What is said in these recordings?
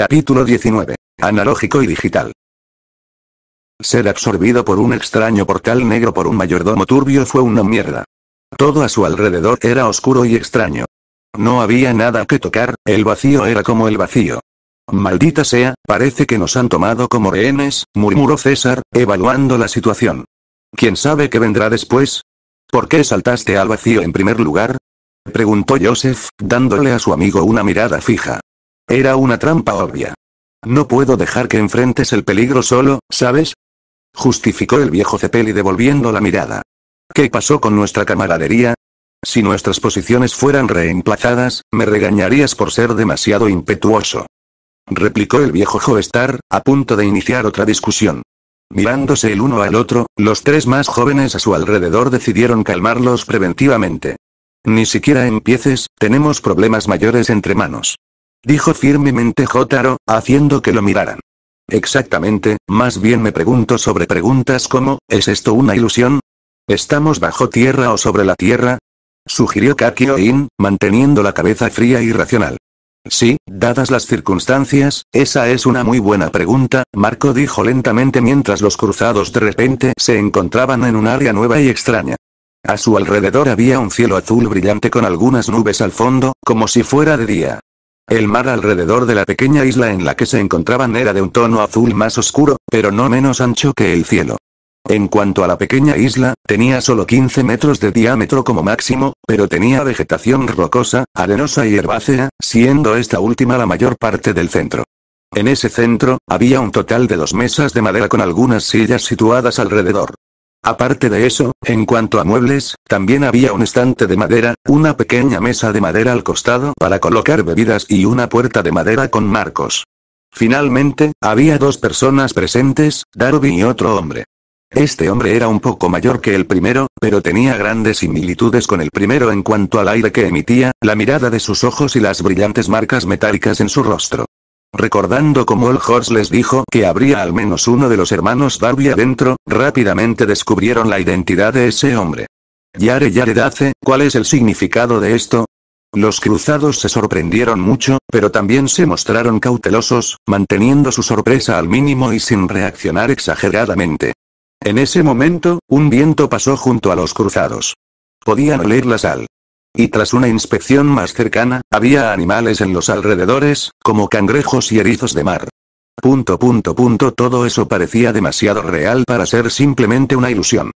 Capítulo 19. Analógico y digital. Ser absorbido por un extraño portal negro por un mayordomo turbio fue una mierda. Todo a su alrededor era oscuro y extraño. No había nada que tocar, el vacío era como el vacío. Maldita sea, parece que nos han tomado como rehenes, murmuró César, evaluando la situación. ¿Quién sabe qué vendrá después? ¿Por qué saltaste al vacío en primer lugar? Preguntó Joseph, dándole a su amigo una mirada fija. Era una trampa obvia. No puedo dejar que enfrentes el peligro solo, ¿sabes? Justificó el viejo Cepelli devolviendo la mirada. ¿Qué pasó con nuestra camaradería? Si nuestras posiciones fueran reemplazadas, me regañarías por ser demasiado impetuoso. Replicó el viejo Joestar, a punto de iniciar otra discusión. Mirándose el uno al otro, los tres más jóvenes a su alrededor decidieron calmarlos preventivamente. Ni siquiera empieces, tenemos problemas mayores entre manos. Dijo firmemente Jotaro, haciendo que lo miraran. Exactamente, más bien me pregunto sobre preguntas como, ¿es esto una ilusión? ¿Estamos bajo tierra o sobre la tierra? Sugirió Kakyoin, manteniendo la cabeza fría y racional. Sí, dadas las circunstancias, esa es una muy buena pregunta, Marco dijo lentamente mientras los cruzados de repente se encontraban en un área nueva y extraña. A su alrededor había un cielo azul brillante con algunas nubes al fondo, como si fuera de día. El mar alrededor de la pequeña isla en la que se encontraban era de un tono azul más oscuro, pero no menos ancho que el cielo. En cuanto a la pequeña isla, tenía solo 15 metros de diámetro como máximo, pero tenía vegetación rocosa, arenosa y herbácea, siendo esta última la mayor parte del centro. En ese centro, había un total de 2 mesas de madera con algunas sillas situadas alrededor. Aparte de eso, en cuanto a muebles, también había un estante de madera, una pequeña mesa de madera al costado para colocar bebidas y una puerta de madera con marcos. Finalmente, había 2 personas presentes, Darby y otro hombre. Este hombre era un poco mayor que el primero, pero tenía grandes similitudes con el primero en cuanto al aire que emitía, la mirada de sus ojos y las brillantes marcas metálicas en su rostro. Recordando cómo el Horse les dijo que habría al menos uno de los hermanos Darby adentro, rápidamente descubrieron la identidad de ese hombre. Yare Dace, ¿cuál es el significado de esto? Los cruzados se sorprendieron mucho, pero también se mostraron cautelosos, manteniendo su sorpresa al mínimo y sin reaccionar exageradamente. En ese momento, un viento pasó junto a los cruzados. Podían oler la sal. Y tras una inspección más cercana, había animales en los alrededores, como cangrejos y erizos de mar. Todo eso parecía demasiado real para ser simplemente una ilusión.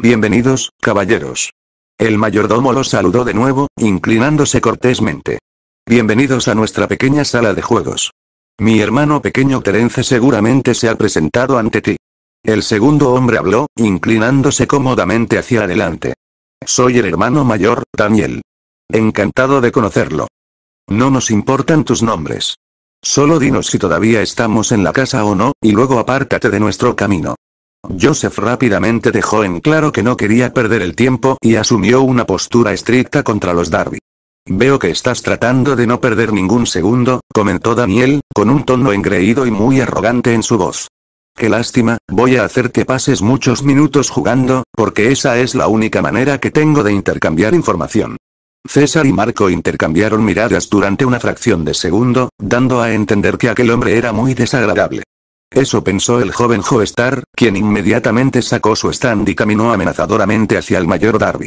Bienvenidos, caballeros. El mayordomo los saludó de nuevo, inclinándose cortésmente. Bienvenidos a nuestra pequeña sala de juegos. Mi hermano pequeño Terence seguramente se ha presentado ante ti. El segundo hombre habló, inclinándose cómodamente hacia adelante. Soy el hermano mayor, Daniel. Encantado de conocerlo. No nos importan tus nombres. Solo dinos si todavía estamos en la casa o no, y luego apártate de nuestro camino. Joseph rápidamente dejó en claro que no quería perder el tiempo y asumió una postura estricta contra los Darby. Veo que estás tratando de no perder ningún segundo, comentó Daniel, con un tono engreído y muy arrogante en su voz. Qué lástima, voy a hacer que pases muchos minutos jugando, porque esa es la única manera que tengo de intercambiar información. César y Marco intercambiaron miradas durante una fracción de segundo, dando a entender que aquel hombre era muy desagradable. Eso pensó el joven Joestar, quien inmediatamente sacó su stand y caminó amenazadoramente hacia el mayor Darby.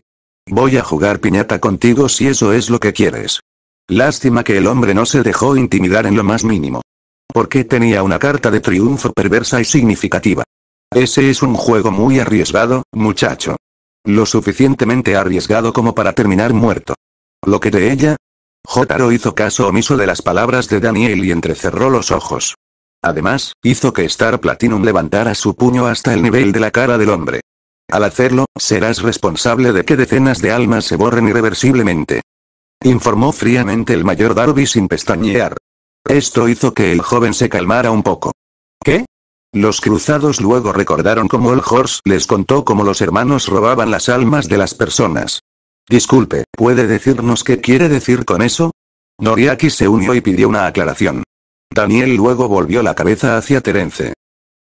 Voy a jugar piñata contigo si eso es lo que quieres. Lástima que el hombre no se dejó intimidar en lo más mínimo. Porque tenía una carta de triunfo perversa y significativa. Ese es un juego muy arriesgado, muchacho. Lo suficientemente arriesgado como para terminar muerto. ¿Lo que de ella? Jotaro hizo caso omiso de las palabras de Daniel y entrecerró los ojos. Además, hizo que Star Platinum levantara su puño hasta el nivel de la cara del hombre. Al hacerlo, serás responsable de que decenas de almas se borren irreversiblemente. Informó fríamente el mayor Darby sin pestañear. Esto hizo que el joven se calmara un poco. ¿Qué? Los cruzados luego recordaron cómo el Horse les contó cómo los hermanos robaban las almas de las personas. Disculpe, ¿puede decirnos qué quiere decir con eso? Noriaki se unió y pidió una aclaración. Daniel luego volvió la cabeza hacia Terence.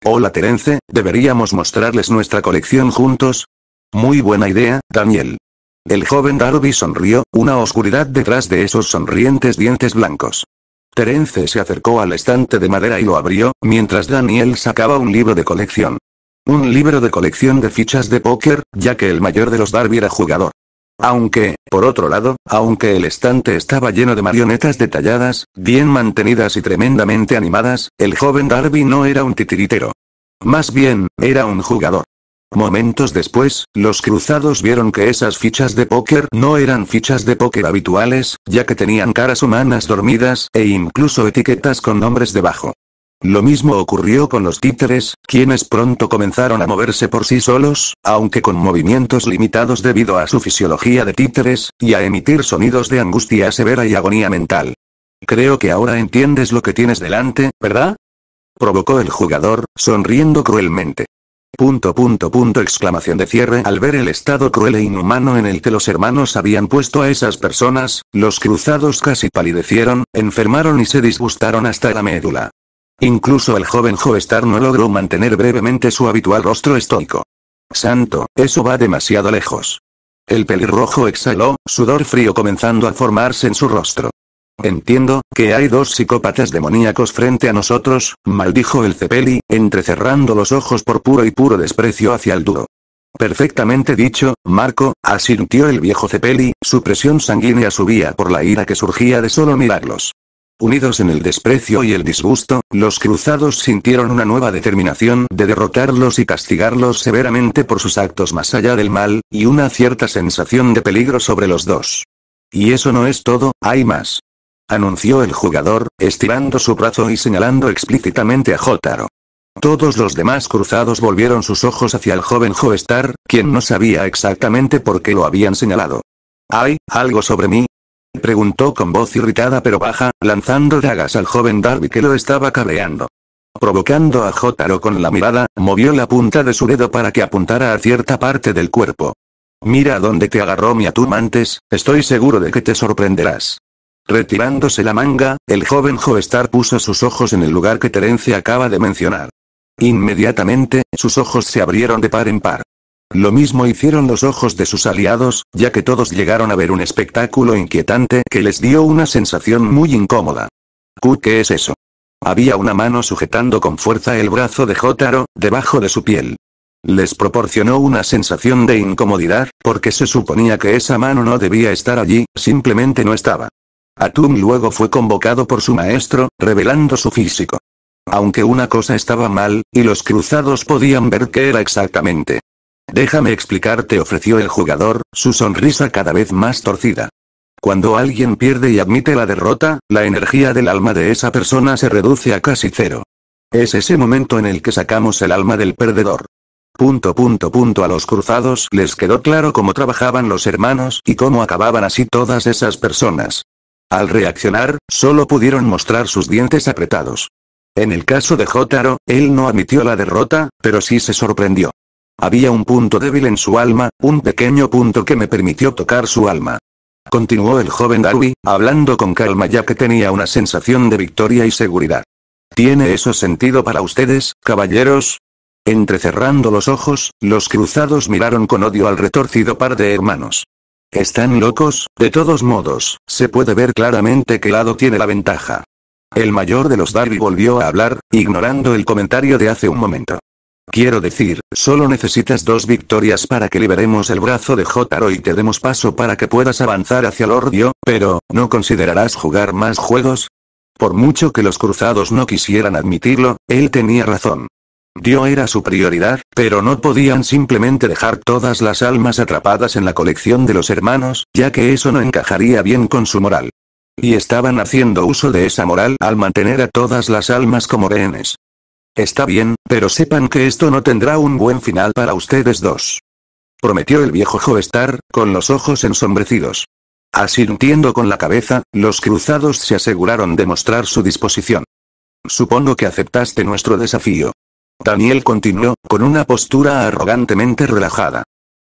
Hola Terence, ¿deberíamos mostrarles nuestra colección juntos? Muy buena idea, Daniel. El joven Darby sonrió, una oscuridad detrás de esos sonrientes dientes blancos. Terence se acercó al estante de madera y lo abrió, mientras Daniel sacaba un libro de colección. Un libro de colección de fichas de póker, ya que el mayor de los Darby era jugador. Aunque, por otro lado, aunque el estante estaba lleno de marionetas detalladas, bien mantenidas y tremendamente animadas, el joven Darby no era un titiritero. Más bien, era un jugador. Momentos después, los cruzados vieron que esas fichas de póker no eran fichas de póker habituales, ya que tenían caras humanas dormidas, e incluso etiquetas con nombres debajo. Lo mismo ocurrió con los títeres, quienes pronto comenzaron a moverse por sí solos, aunque con movimientos limitados debido a su fisiología de títeres, y a emitir sonidos de angustia severa y agonía mental. Creo que ahora entiendes lo que tienes delante, ¿verdad? Provocó el jugador, sonriendo cruelmente. Exclamación de cierre. Al ver el estado cruel e inhumano en el que los hermanos habían puesto a esas personas, los cruzados casi palidecieron, enfermaron y se disgustaron hasta la médula. Incluso el joven Joestar no logró mantener brevemente su habitual rostro estoico. Santo, eso va demasiado lejos. El pelirrojo exhaló, sudor frío comenzando a formarse en su rostro. Entiendo, que hay dos psicópatas demoníacos frente a nosotros, maldijo el Cepeli, entrecerrando los ojos por puro desprecio hacia el duro. Perfectamente dicho, Marco, asintió el viejo Cepeli, su presión sanguínea subía por la ira que surgía de solo mirarlos. Unidos en el desprecio y el disgusto, los cruzados sintieron una nueva determinación de derrotarlos y castigarlos severamente por sus actos más allá del mal, y una cierta sensación de peligro sobre los dos. Y eso no es todo, hay más. Anunció el jugador, estirando su brazo y señalando explícitamente a Jotaro. Todos los demás cruzados volvieron sus ojos hacia el joven Joestar, quien no sabía exactamente por qué lo habían señalado. ¿Hay algo sobre mí?, preguntó con voz irritada pero baja, lanzando dagas al joven Darby que lo estaba cabreando. Provocando a Jotaro con la mirada, movió la punta de su dedo para que apuntara a cierta parte del cuerpo. Mira a dónde te agarró mi atún antes, estoy seguro de que te sorprenderás. Retirándose la manga, el joven Joestar puso sus ojos en el lugar que Terence acaba de mencionar. Inmediatamente, sus ojos se abrieron de par en par. Lo mismo hicieron los ojos de sus aliados, ya que todos llegaron a ver un espectáculo inquietante que les dio una sensación muy incómoda. ¿Qué es eso? Había una mano sujetando con fuerza el brazo de Jotaro, debajo de su piel. Les proporcionó una sensación de incomodidad, porque se suponía que esa mano no debía estar allí, simplemente no estaba. Atum luego fue convocado por su maestro, revelando su físico. Aunque una cosa estaba mal, y los cruzados podían ver qué era exactamente. Déjame explicarte, ofreció el jugador, su sonrisa cada vez más torcida. Cuando alguien pierde y admite la derrota, la energía del alma de esa persona se reduce a casi cero. Es ese momento en el que sacamos el alma del perdedor. A los cruzados les quedó claro cómo trabajaban los hermanos y cómo acababan así todas esas personas. Al reaccionar, solo pudieron mostrar sus dientes apretados. En el caso de Jotaro, él no admitió la derrota, pero sí se sorprendió. Había un punto débil en su alma, un pequeño punto que me permitió tocar su alma. Continuó el joven Darby, hablando con calma ya que tenía una sensación de victoria y seguridad. ¿Tiene eso sentido para ustedes, caballeros? Entrecerrando los ojos, los cruzados miraron con odio al retorcido par de hermanos. ¿Están locos? De todos modos, se puede ver claramente qué lado tiene la ventaja. El mayor de los Darby volvió a hablar, ignorando el comentario de hace un momento. Quiero decir, solo necesitas 2 victorias para que liberemos el brazo de Jotaro y te demos paso para que puedas avanzar hacia Lordio, pero, ¿no considerarás jugar más juegos? Por mucho que los cruzados no quisieran admitirlo, él tenía razón. Dio era su prioridad, pero no podían simplemente dejar todas las almas atrapadas en la colección de los hermanos, ya que eso no encajaría bien con su moral. Y estaban haciendo uso de esa moral al mantener a todas las almas como rehenes. Está bien, pero sepan que esto no tendrá un buen final para ustedes dos. Prometió el viejo Joestar, con los ojos ensombrecidos. Asintiendo con la cabeza, los cruzados se aseguraron de mostrar su disposición. Supongo que aceptaste nuestro desafío. Daniel continuó, con una postura arrogantemente relajada.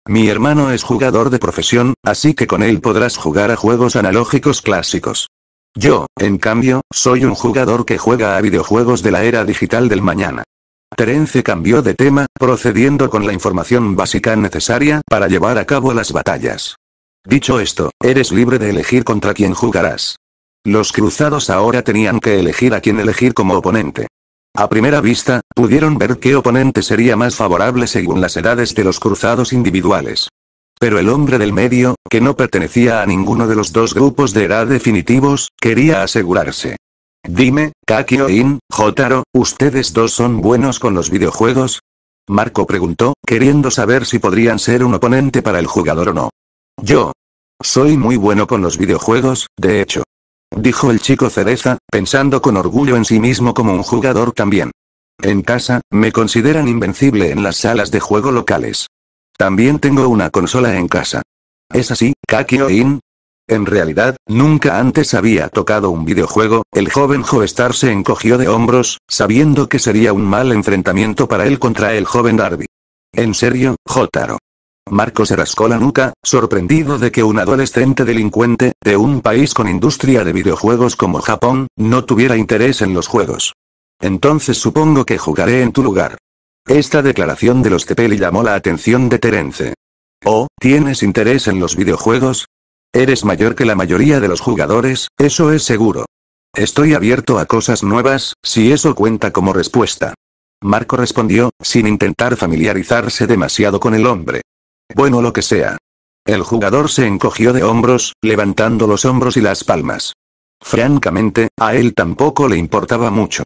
Mi hermano es jugador de profesión, así que con él podrás jugar a juegos analógicos clásicos. Yo, en cambio, soy un jugador que juega a videojuegos de la era digital del mañana. Terence cambió de tema, procediendo con la información básica necesaria para llevar a cabo las batallas. Dicho esto, eres libre de elegir contra quién jugarás. los cruzados ahora tenían que elegir a quién elegir como oponente. A primera vista, pudieron ver qué oponente sería más favorable según las edades de los cruzados individuales. Pero el hombre del medio, que no pertenecía a ninguno de los dos grupos de edad definitivos, quería asegurarse. Dime, Kakyoin, Jotaro, ¿ustedes dos son buenos con los videojuegos? Marco preguntó, queriendo saber si podrían ser un oponente para el jugador o no. Yo soy muy bueno con los videojuegos, de hecho. Dijo el chico cereza, pensando con orgullo en sí mismo como un jugador también. En casa, me consideran invencible en las salas de juego locales. También tengo una consola en casa. ¿Es así, Kakyoin? En realidad, nunca antes había tocado un videojuego. El joven Joestar se encogió de hombros, sabiendo que sería un mal enfrentamiento para él contra el joven Darby. ¿En serio, Jotaro? Marco se rascó la nuca, sorprendido de que un adolescente delincuente, de un país con industria de videojuegos como Japón, no tuviera interés en los juegos. Entonces supongo que jugaré en tu lugar. Esta declaración de los Cepelli llamó la atención de Terence. Oh, ¿tienes interés en los videojuegos? Eres mayor que la mayoría de los jugadores, eso es seguro. Estoy abierto a cosas nuevas, si eso cuenta como respuesta. Marco respondió, sin intentar familiarizarse demasiado con el hombre. Bueno, lo que sea. El jugador se encogió de hombros, levantando los hombros y las palmas. Francamente, a él tampoco le importaba mucho.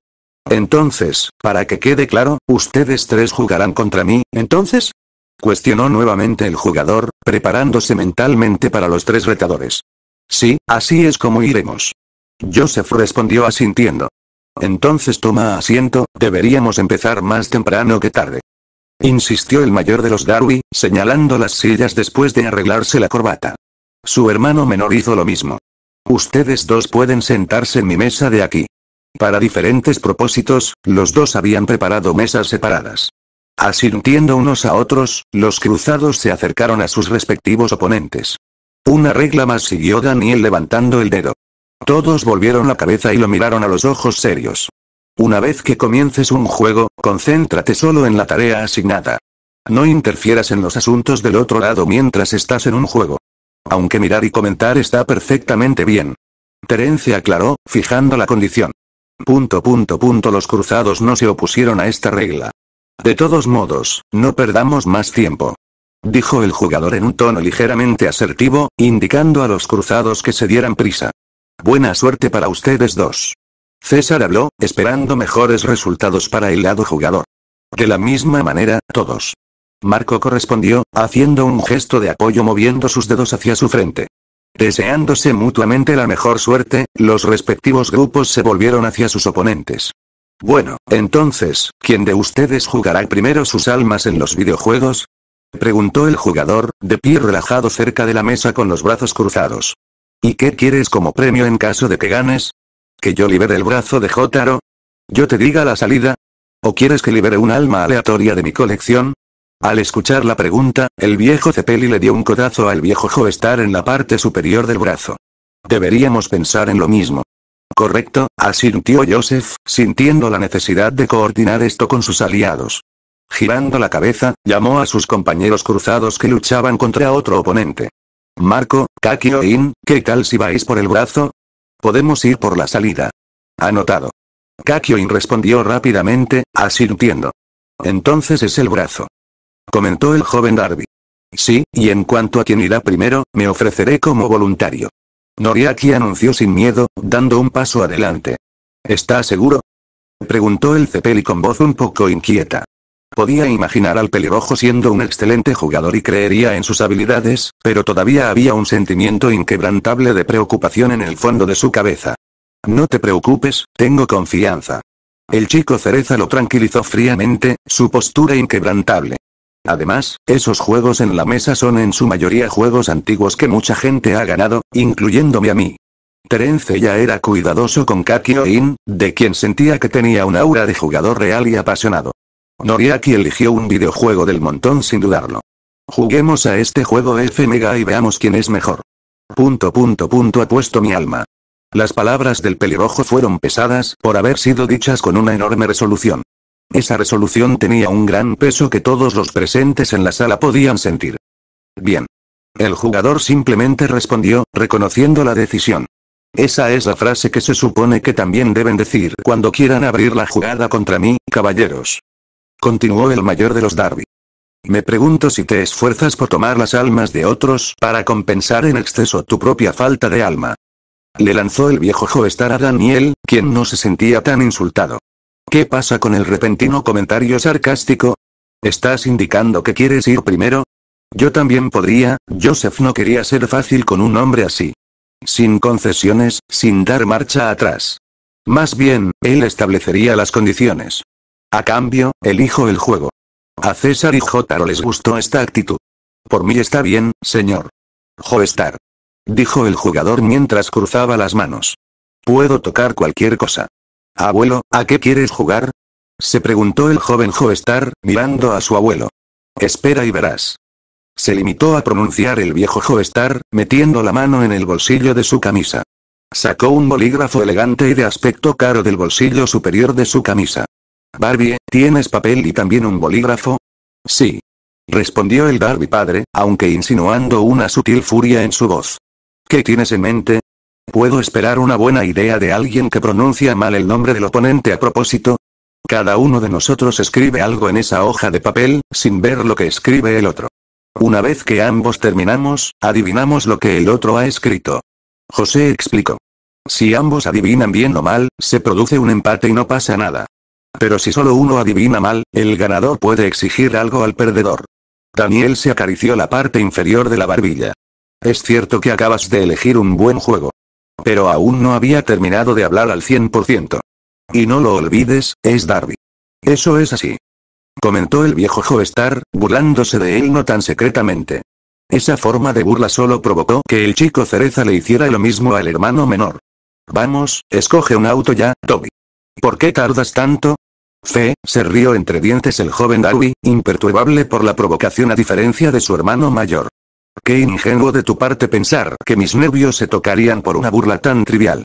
Entonces, para que quede claro, ustedes tres jugarán contra mí, ¿entonces? Cuestionó nuevamente el jugador, preparándose mentalmente para los tres retadores. Sí, así es como iremos. Joseph respondió asintiendo. Entonces toma asiento, deberíamos empezar más temprano que tarde. Insistió el mayor de los Darby, señalando las sillas después de arreglarse la corbata. Su hermano menor hizo lo mismo. Ustedes dos pueden sentarse en mi mesa de aquí. Para diferentes propósitos, los dos habían preparado mesas separadas. Asintiendo unos a otros, los cruzados se acercaron a sus respectivos oponentes. Una regla más, siguió Daniel levantando el dedo. Todos volvieron la cabeza y lo miraron a los ojos serios. Una vez que comiences un juego, concéntrate solo en la tarea asignada. No interfieras en los asuntos del otro lado mientras estás en un juego. Aunque mirar y comentar está perfectamente bien. Terence aclaró, fijando la condición. Los cruzados no se opusieron a esta regla. De todos modos, no perdamos más tiempo. Dijo el jugador en un tono ligeramente asertivo, indicando a los cruzados que se dieran prisa. Buena suerte para ustedes dos. César habló, esperando mejores resultados para el lado jugador. De la misma manera, todos. Marco correspondió, haciendo un gesto de apoyo moviendo sus dedos hacia su frente. Deseándose mutuamente la mejor suerte, los respectivos grupos se volvieron hacia sus oponentes. Bueno, entonces, ¿quién de ustedes jugará primero sus almas en los videojuegos? Preguntó el jugador, de pie relajado cerca de la mesa con los brazos cruzados. ¿Y qué quieres como premio en caso de que ganes? ¿Que yo libere el brazo de Jotaro? ¿Yo te diga la salida? ¿O quieres que libere un alma aleatoria de mi colección? Al escuchar la pregunta, el viejo Cepelli le dio un codazo al viejo Joestar en la parte superior del brazo. Deberíamos pensar en lo mismo. Correcto, asintió Joseph, sintiendo la necesidad de coordinar esto con sus aliados. Girando la cabeza, llamó a sus compañeros cruzados que luchaban contra otro oponente. Marco, Kakyoin, ¿qué tal si vais por el brazo? Podemos ir por la salida. Anotado. Kakyoin respondió rápidamente, asintiendo. Entonces es el brazo. Comentó el joven Darby. Sí, y en cuanto a quién irá primero, me ofreceré como voluntario. Noriaki anunció sin miedo, dando un paso adelante. ¿Está seguro? Preguntó el Cepelli con voz un poco inquieta. Podía imaginar al pelirrojo siendo un excelente jugador y creería en sus habilidades, pero todavía había un sentimiento inquebrantable de preocupación en el fondo de su cabeza. No te preocupes, tengo confianza. El chico cereza lo tranquilizó fríamente, su postura inquebrantable. Además, esos juegos en la mesa son en su mayoría juegos antiguos que mucha gente ha ganado, incluyéndome a mí. Terence ya era cuidadoso con Kakyoin, de quien sentía que tenía un aura de jugador real y apasionado. Noriaki eligió un videojuego del montón sin dudarlo. Juguemos a este juego F-Mega y veamos quién es mejor. Apuesto mi alma. Las palabras del pelirrojo fueron pesadas por haber sido dichas con una enorme resolución. Esa resolución tenía un gran peso que todos los presentes en la sala podían sentir. Bien. El jugador simplemente respondió, reconociendo la decisión. Esa es la frase que se supone que también deben decir cuando quieran abrir la jugada contra mí, caballeros. Continuó el mayor de los Darby. Me pregunto si te esfuerzas por tomar las almas de otros para compensar en exceso tu propia falta de alma. Le lanzó el viejo Joestar a Daniel, quien no se sentía tan insultado. ¿Qué pasa con el repentino comentario sarcástico? ¿Estás indicando que quieres ir primero? Yo también podría. Joseph no quería ser fácil con un hombre así. Sin concesiones, sin dar marcha atrás. Más bien, él establecería las condiciones. A cambio, elijo el juego. A César y Jotaro les gustó esta actitud. Por mí está bien, señor Joestar, dijo el jugador mientras cruzaba las manos. Puedo tocar cualquier cosa. Abuelo, ¿a qué quieres jugar? Se preguntó el joven Joestar, mirando a su abuelo. Espera y verás. Se limitó a pronunciar el viejo Joestar, metiendo la mano en el bolsillo de su camisa. Sacó un bolígrafo elegante y de aspecto caro del bolsillo superior de su camisa. Barbie, ¿tienes papel y también un bolígrafo? Sí. Respondió el Darby padre, aunque insinuando una sutil furia en su voz. ¿Qué tienes en mente? ¿Puedo esperar una buena idea de alguien que pronuncia mal el nombre del oponente a propósito? Cada uno de nosotros escribe algo en esa hoja de papel, sin ver lo que escribe el otro. Una vez que ambos terminamos, adivinamos lo que el otro ha escrito. José explicó. Si ambos adivinan bien o mal, se produce un empate y no pasa nada. Pero si solo uno adivina mal, el ganador puede exigir algo al perdedor. Daniel se acarició la parte inferior de la barbilla. Es cierto que acabas de elegir un buen juego. Pero aún no había terminado de hablar al 100%. Y no lo olvides, es Darby. Eso es así. Comentó el viejo Joestar, burlándose de él no tan secretamente. Esa forma de burla solo provocó que el chico cereza le hiciera lo mismo al hermano menor. Vamos, escoge un auto ya, Toby. ¿Por qué tardas tanto? Se rió entre dientes el joven Darby, imperturbable por la provocación a diferencia de su hermano mayor. Qué ingenuo de tu parte pensar que mis nervios se tocarían por una burla tan trivial.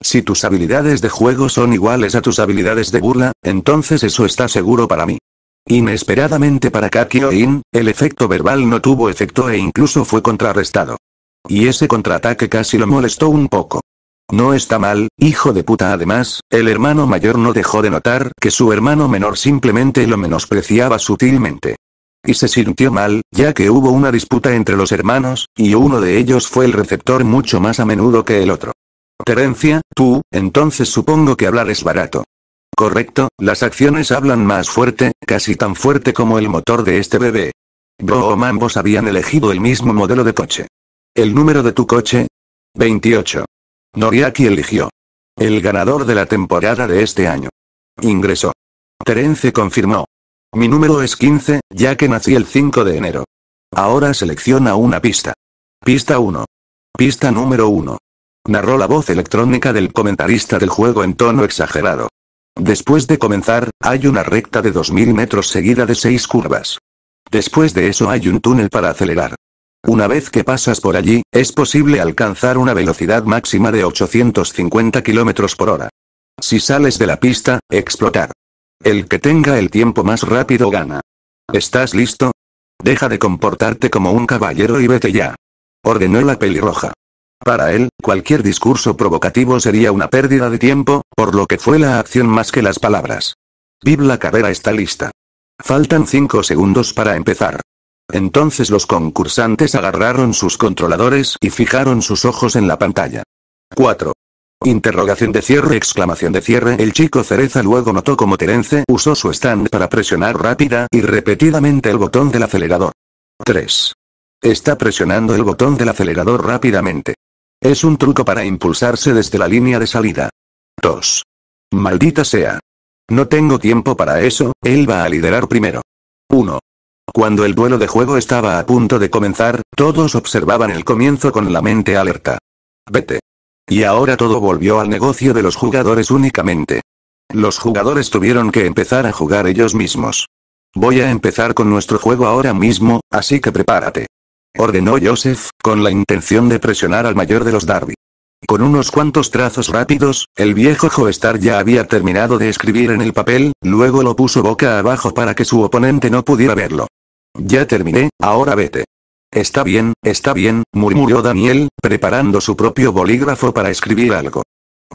Si tus habilidades de juego son iguales a tus habilidades de burla, entonces eso está seguro para mí. Inesperadamente para Kakyoin, el efecto verbal no tuvo efecto e incluso fue contrarrestado. Y ese contraataque casi lo molestó un poco. No está mal, hijo de puta. Además, el hermano mayor no dejó de notar que su hermano menor simplemente lo menospreciaba sutilmente. Y se sintió mal, ya que hubo una disputa entre los hermanos, y uno de ellos fue el receptor mucho más a menudo que el otro. Terencia, tú, entonces supongo que hablar es barato. Correcto, las acciones hablan más fuerte, casi tan fuerte como el motor de este bebé. Bro, ambos habían elegido el mismo modelo de coche. ¿El número de tu coche? 28. Noriaki eligió. El ganador de la temporada de este año. Ingresó. Terence confirmó. Mi número es 15, ya que nací el 5 de enero. Ahora selecciona una pista. Pista 1. Pista número 1. Narró la voz electrónica del comentarista del juego en tono exagerado. Después de comenzar, hay una recta de 2000 metros seguida de 6 curvas. Después de eso hay un túnel para acelerar. Una vez que pasas por allí, es posible alcanzar una velocidad máxima de 850 km por hora. Si sales de la pista, explotar. El que tenga el tiempo más rápido gana. ¿Estás listo? Deja de comportarte como un caballero y vete ya. Ordenó la pelirroja. Para él, cualquier discurso provocativo sería una pérdida de tiempo, por lo que fue la acción más que las palabras. Viv, la carrera está lista. Faltan 5 segundos para empezar. Entonces los concursantes agarraron sus controladores y fijaron sus ojos en la pantalla. 4. Interrogación de cierre, exclamación de cierre. El chico cereza luego notó como Terence usó su stand para presionar rápida y repetidamente el botón del acelerador. 3. Está presionando el botón del acelerador rápidamente. Es un truco para impulsarse desde la línea de salida. 2. Maldita sea. No tengo tiempo para eso, él va a liderar primero. 1. Cuando el duelo de juego estaba a punto de comenzar, todos observaban el comienzo con la mente alerta. Vete. Y ahora todo volvió al negocio de los jugadores únicamente. Los jugadores tuvieron que empezar a jugar ellos mismos. Voy a empezar con nuestro juego ahora mismo, así que prepárate. Ordenó Joseph, con la intención de presionar al mayor de los Darby. Con unos cuantos trazos rápidos, el viejo Joestar ya había terminado de escribir en el papel, luego lo puso boca abajo para que su oponente no pudiera verlo. Ya terminé, ahora vete. Está bien, murmuró Daniel, preparando su propio bolígrafo para escribir algo.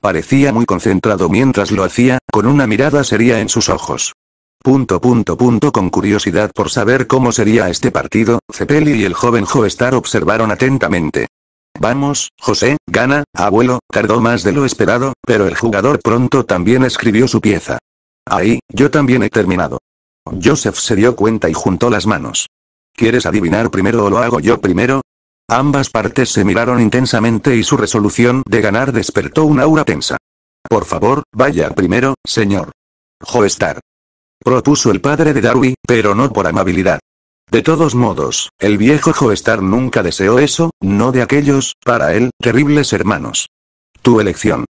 Parecía muy concentrado mientras lo hacía, con una mirada seria en sus ojos. Con curiosidad por saber cómo sería este partido, Cepelli y el joven Joestar observaron atentamente. Vamos, José, gana, abuelo, tardó más de lo esperado, pero el jugador pronto también escribió su pieza. Ahí, yo también he terminado. Joseph se dio cuenta y juntó las manos. ¿Quieres adivinar primero o lo hago yo primero? Ambas partes se miraron intensamente y su resolución de ganar despertó un aura tensa. Por favor, vaya primero, señor Joestar, propuso el padre de Darby, pero no por amabilidad. De todos modos, el viejo Joestar nunca deseó eso, no de aquellos, para él, terribles hermanos. Tu elección,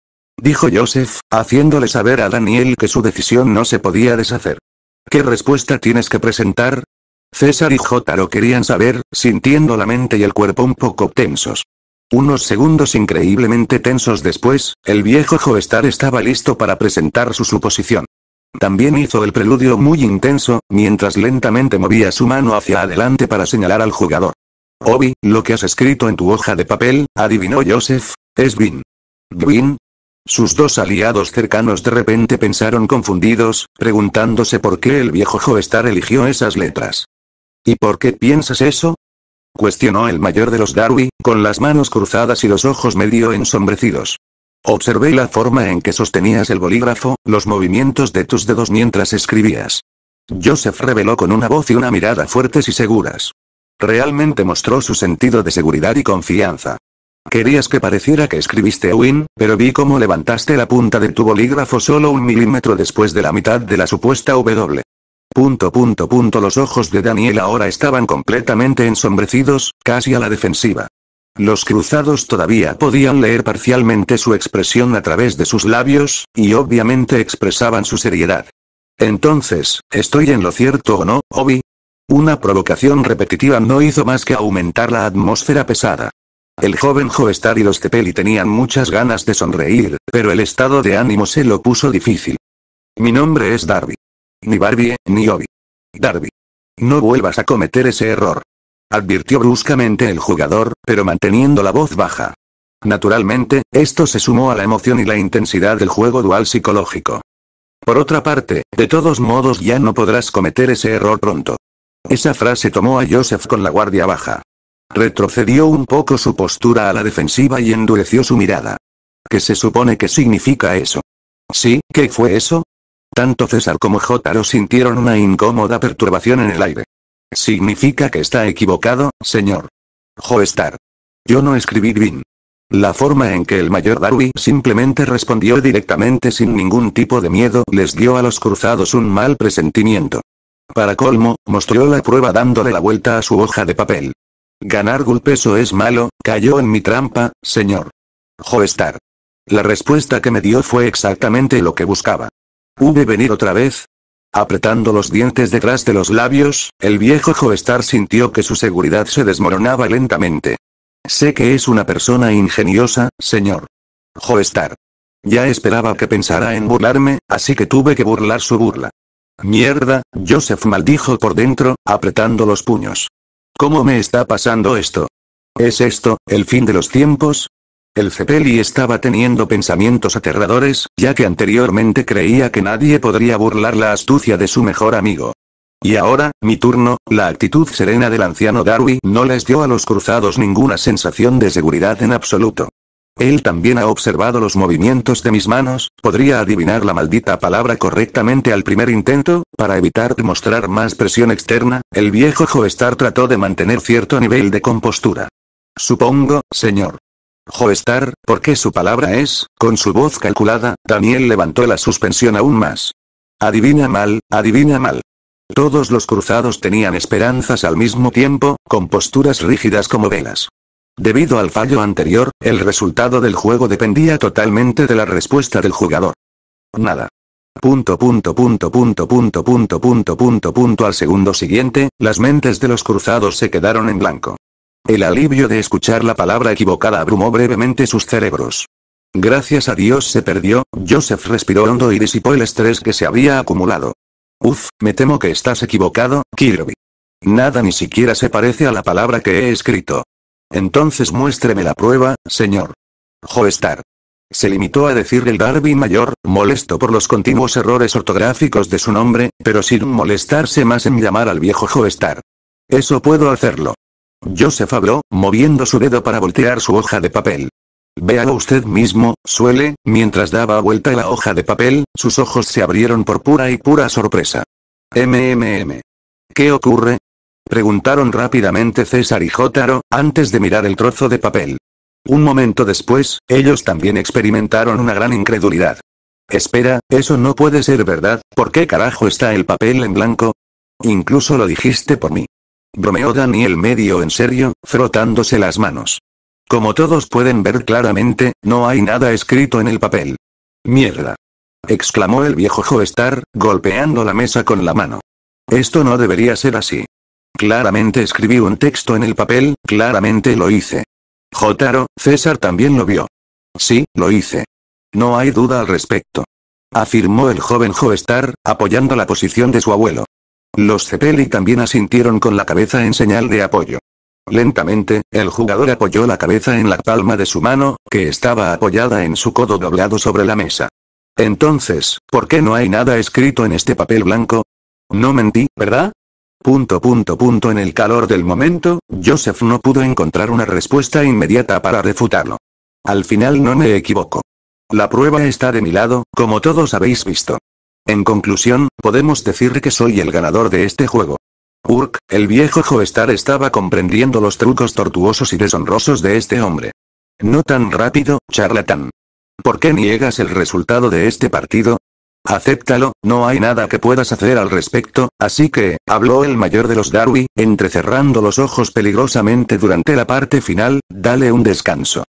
dijo Joseph, haciéndole saber a Daniel que su decisión no se podía deshacer. ¿Qué respuesta tienes que presentar? César y Jotaro querían saber, sintiendo la mente y el cuerpo un poco tensos. Unos segundos increíblemente tensos después, el viejo Joestar estaba listo para presentar su suposición. También hizo el preludio muy intenso, mientras lentamente movía su mano hacia adelante para señalar al jugador. Obi, lo que has escrito en tu hoja de papel, adivinó Joseph, es Gwyn. ¿Gwyn? Sus dos aliados cercanos de repente pensaron confundidos, preguntándose por qué el viejo Joestar eligió esas letras. ¿Y por qué piensas eso? Cuestionó el mayor de los Darby, con las manos cruzadas y los ojos medio ensombrecidos. Observé la forma en que sostenías el bolígrafo, los movimientos de tus dedos mientras escribías. Joseph reveló con una voz y una mirada fuertes y seguras. Realmente mostró su sentido de seguridad y confianza. Querías que pareciera que escribiste Gwyn, pero vi cómo levantaste la punta de tu bolígrafo solo 1 milímetro después de la mitad de la supuesta W. Los ojos de Daniel ahora estaban completamente ensombrecidos, casi a la defensiva. Los cruzados todavía podían leer parcialmente su expresión a través de sus labios, y obviamente expresaban su seriedad. Entonces, ¿estoy en lo cierto o no, Obi? Una provocación repetitiva no hizo más que aumentar la atmósfera pesada. El joven Joestar y los Cepelli tenían muchas ganas de sonreír, pero el estado de ánimo se lo puso difícil. Mi nombre es Darby. Ni Barbie, ni Obi. Darby. No vuelvas a cometer ese error, advirtió bruscamente el jugador, pero manteniendo la voz baja. Naturalmente, esto se sumó a la emoción y la intensidad del juego dual psicológico. Por otra parte, de todos modos ya no podrás cometer ese error pronto. Esa frase tomó a Joseph con la guardia baja. Retrocedió un poco su postura a la defensiva y endureció su mirada. ¿Qué se supone que significa eso? ¿Sí? ¿Qué fue eso? Tanto César como Jotaro sintieron una incómoda perturbación en el aire. Significa que está equivocado, señor Joestar. Yo no escribí Gwyn. La forma en que el mayor Darby simplemente respondió directamente sin ningún tipo de miedo les dio a los cruzados un mal presentimiento. Para colmo, mostró la prueba dándole la vuelta a su hoja de papel. Ganar golpeso es malo, cayó en mi trampa, señor Joestar. La respuesta que me dio fue exactamente lo que buscaba. ¿Hube venir otra vez? Apretando los dientes detrás de los labios, el viejo Joestar sintió que su seguridad se desmoronaba lentamente. Sé que es una persona ingeniosa, señor Joestar. Ya esperaba que pensara en burlarme, así que tuve que burlar su burla. Mierda, Joseph maldijo por dentro, apretando los puños. ¿Cómo me está pasando esto? ¿Es esto, el fin de los tiempos? El Cepelli estaba teniendo pensamientos aterradores, ya que anteriormente creía que nadie podría burlar la astucia de su mejor amigo. Y ahora, mi turno, la actitud serena del anciano Darby no les dio a los cruzados ninguna sensación de seguridad en absoluto. Él también ha observado los movimientos de mis manos, podría adivinar la maldita palabra correctamente al primer intento, para evitar demostrar más presión externa, el viejo Joestar trató de mantener cierto nivel de compostura. Supongo, señor Joestar, porque su palabra es, con su voz calculada, Daniel levantó la suspensión aún más. Adivina mal, adivina mal. Todos los cruzados tenían esperanzas al mismo tiempo, con posturas rígidas como velas. Debido al fallo anterior, el resultado del juego dependía totalmente de la respuesta del jugador. Nada. Al segundo siguiente, las mentes de los cruzados se quedaron en blanco. El alivio de escuchar la palabra equivocada abrumó brevemente sus cerebros. Gracias a Dios se perdió, Joseph respiró hondo y disipó el estrés que se había acumulado. Me temo que estás equivocado, Kirby. Nada ni siquiera se parece a la palabra que he escrito. Entonces muéstreme la prueba, señor Joestar. Se limitó a decir el Darwin mayor, molesto por los continuos errores ortográficos de su nombre, pero sin molestarse más en llamar al viejo Joestar. Eso puedo hacerlo. Joseph habló, moviendo su dedo para voltear su hoja de papel. Véalo usted mismo, Suele, mientras daba vuelta la hoja de papel, sus ojos se abrieron por pura sorpresa. ¿Qué ocurre? Preguntaron rápidamente César y Jotaro, antes de mirar el trozo de papel. Un momento después, ellos también experimentaron una gran incredulidad. Espera, eso no puede ser verdad, ¿por qué carajo está el papel en blanco? Incluso lo dijiste por mí. Bromeó Daniel medio en serio, frotándose las manos. Como todos pueden ver claramente, no hay nada escrito en el papel. Mierda. Exclamó el viejo Joestar, golpeando la mesa con la mano. Esto no debería ser así. Claramente escribí un texto en el papel, claramente lo hice. Jotaro, César también lo vio. Sí, lo hice. No hay duda al respecto. Afirmó el joven Joestar, apoyando la posición de su abuelo. Los Zeppeli también asintieron con la cabeza en señal de apoyo. Lentamente, el jugador apoyó la cabeza en la palma de su mano, que estaba apoyada en su codo doblado sobre la mesa. Entonces, ¿por qué no hay nada escrito en este papel blanco? No mentí, ¿verdad? En el calor del momento, Joseph no pudo encontrar una respuesta inmediata para refutarlo. Al final no me equivoco. La prueba está de mi lado, como todos habéis visto. En conclusión, podemos decir que soy el ganador de este juego. Urk, el viejo Joestar estaba comprendiendo los trucos tortuosos y deshonrosos de este hombre. No tan rápido, charlatán. ¿Por qué niegas el resultado de este partido? Acéptalo, no hay nada que puedas hacer al respecto, así que, habló el mayor de los Darui, entrecerrando los ojos peligrosamente durante la parte final, dale un descanso.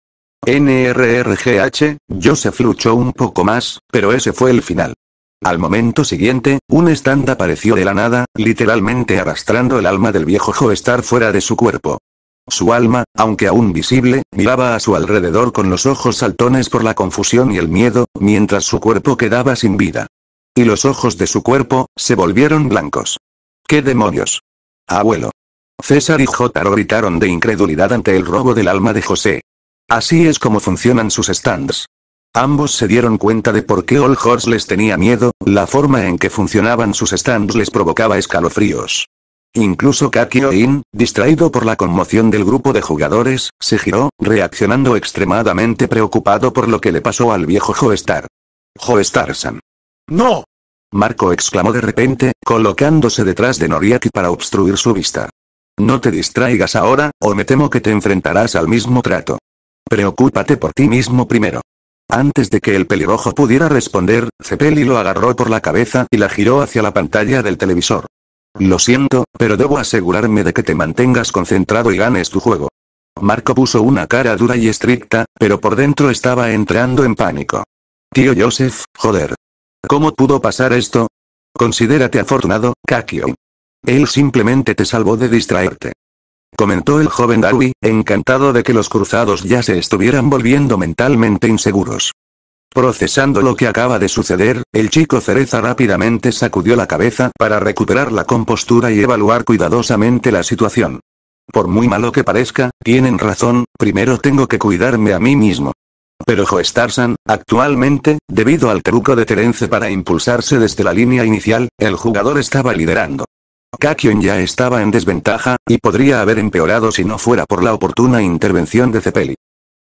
NRRGH, Joseph luchó un poco más, pero ese fue el final. Al momento siguiente, un stand apareció de la nada, literalmente arrastrando el alma del viejo Joestar fuera de su cuerpo. Su alma, aunque aún visible, miraba a su alrededor con los ojos saltones por la confusión y el miedo, mientras su cuerpo quedaba sin vida. Y los ojos de su cuerpo, se volvieron blancos. ¿Qué demonios? Abuelo. César y Jotaro gritaron de incredulidad ante el robo del alma de José. Así es como funcionan sus stands. Ambos se dieron cuenta de por qué All Horse les tenía miedo, la forma en que funcionaban sus stands les provocaba escalofríos. Incluso Kakyoin, distraído por la conmoción del grupo de jugadores, se giró, reaccionando extremadamente preocupado por lo que le pasó al viejo Joestar. Joestar-san. ¡No! Marco exclamó de repente, colocándose detrás de Noriaki para obstruir su vista. No te distraigas ahora, o me temo que te enfrentarás al mismo trato. Preocúpate por ti mismo primero. Antes de que el pelirrojo pudiera responder, Zeppeli lo agarró por la cabeza y la giró hacia la pantalla del televisor. Lo siento, pero debo asegurarme de que te mantengas concentrado y ganes tu juego. Marco puso una cara dura y estricta, pero por dentro estaba entrando en pánico. Tío Joseph, joder. ¿Cómo pudo pasar esto? Considérate afortunado, Kakyo. Él simplemente te salvó de distraerte. Comentó el joven Darui, encantado de que los cruzados ya se estuvieran volviendo mentalmente inseguros. Procesando lo que acaba de suceder, el chico cereza rápidamente sacudió la cabeza para recuperar la compostura y evaluar cuidadosamente la situación. Por muy malo que parezca, tienen razón, primero tengo que cuidarme a mí mismo. Pero Joestar-san, actualmente, debido al truco de Terence para impulsarse desde la línea inicial, el jugador estaba liderando. Kakyoin ya estaba en desventaja, y podría haber empeorado si no fuera por la oportuna intervención de Zeppeli.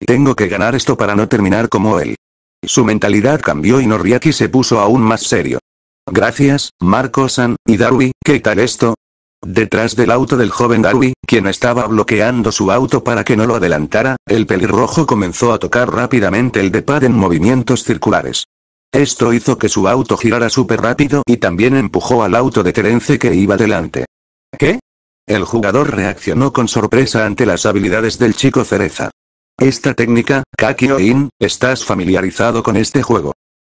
Tengo que ganar esto para no terminar como él. Su mentalidad cambió y Noriaki se puso aún más serio. Gracias, Marco-san, y Darui, ¿qué tal esto? Detrás del auto del joven Darui, quien estaba bloqueando su auto para que no lo adelantara, el pelirrojo comenzó a tocar rápidamente el D-pad en movimientos circulares. Esto hizo que su auto girara súper rápido y también empujó al auto de Terence que iba delante. ¿Qué? El jugador reaccionó con sorpresa ante las habilidades del chico cereza. Esta técnica, Kakyoin, ¿estás familiarizado con este juego?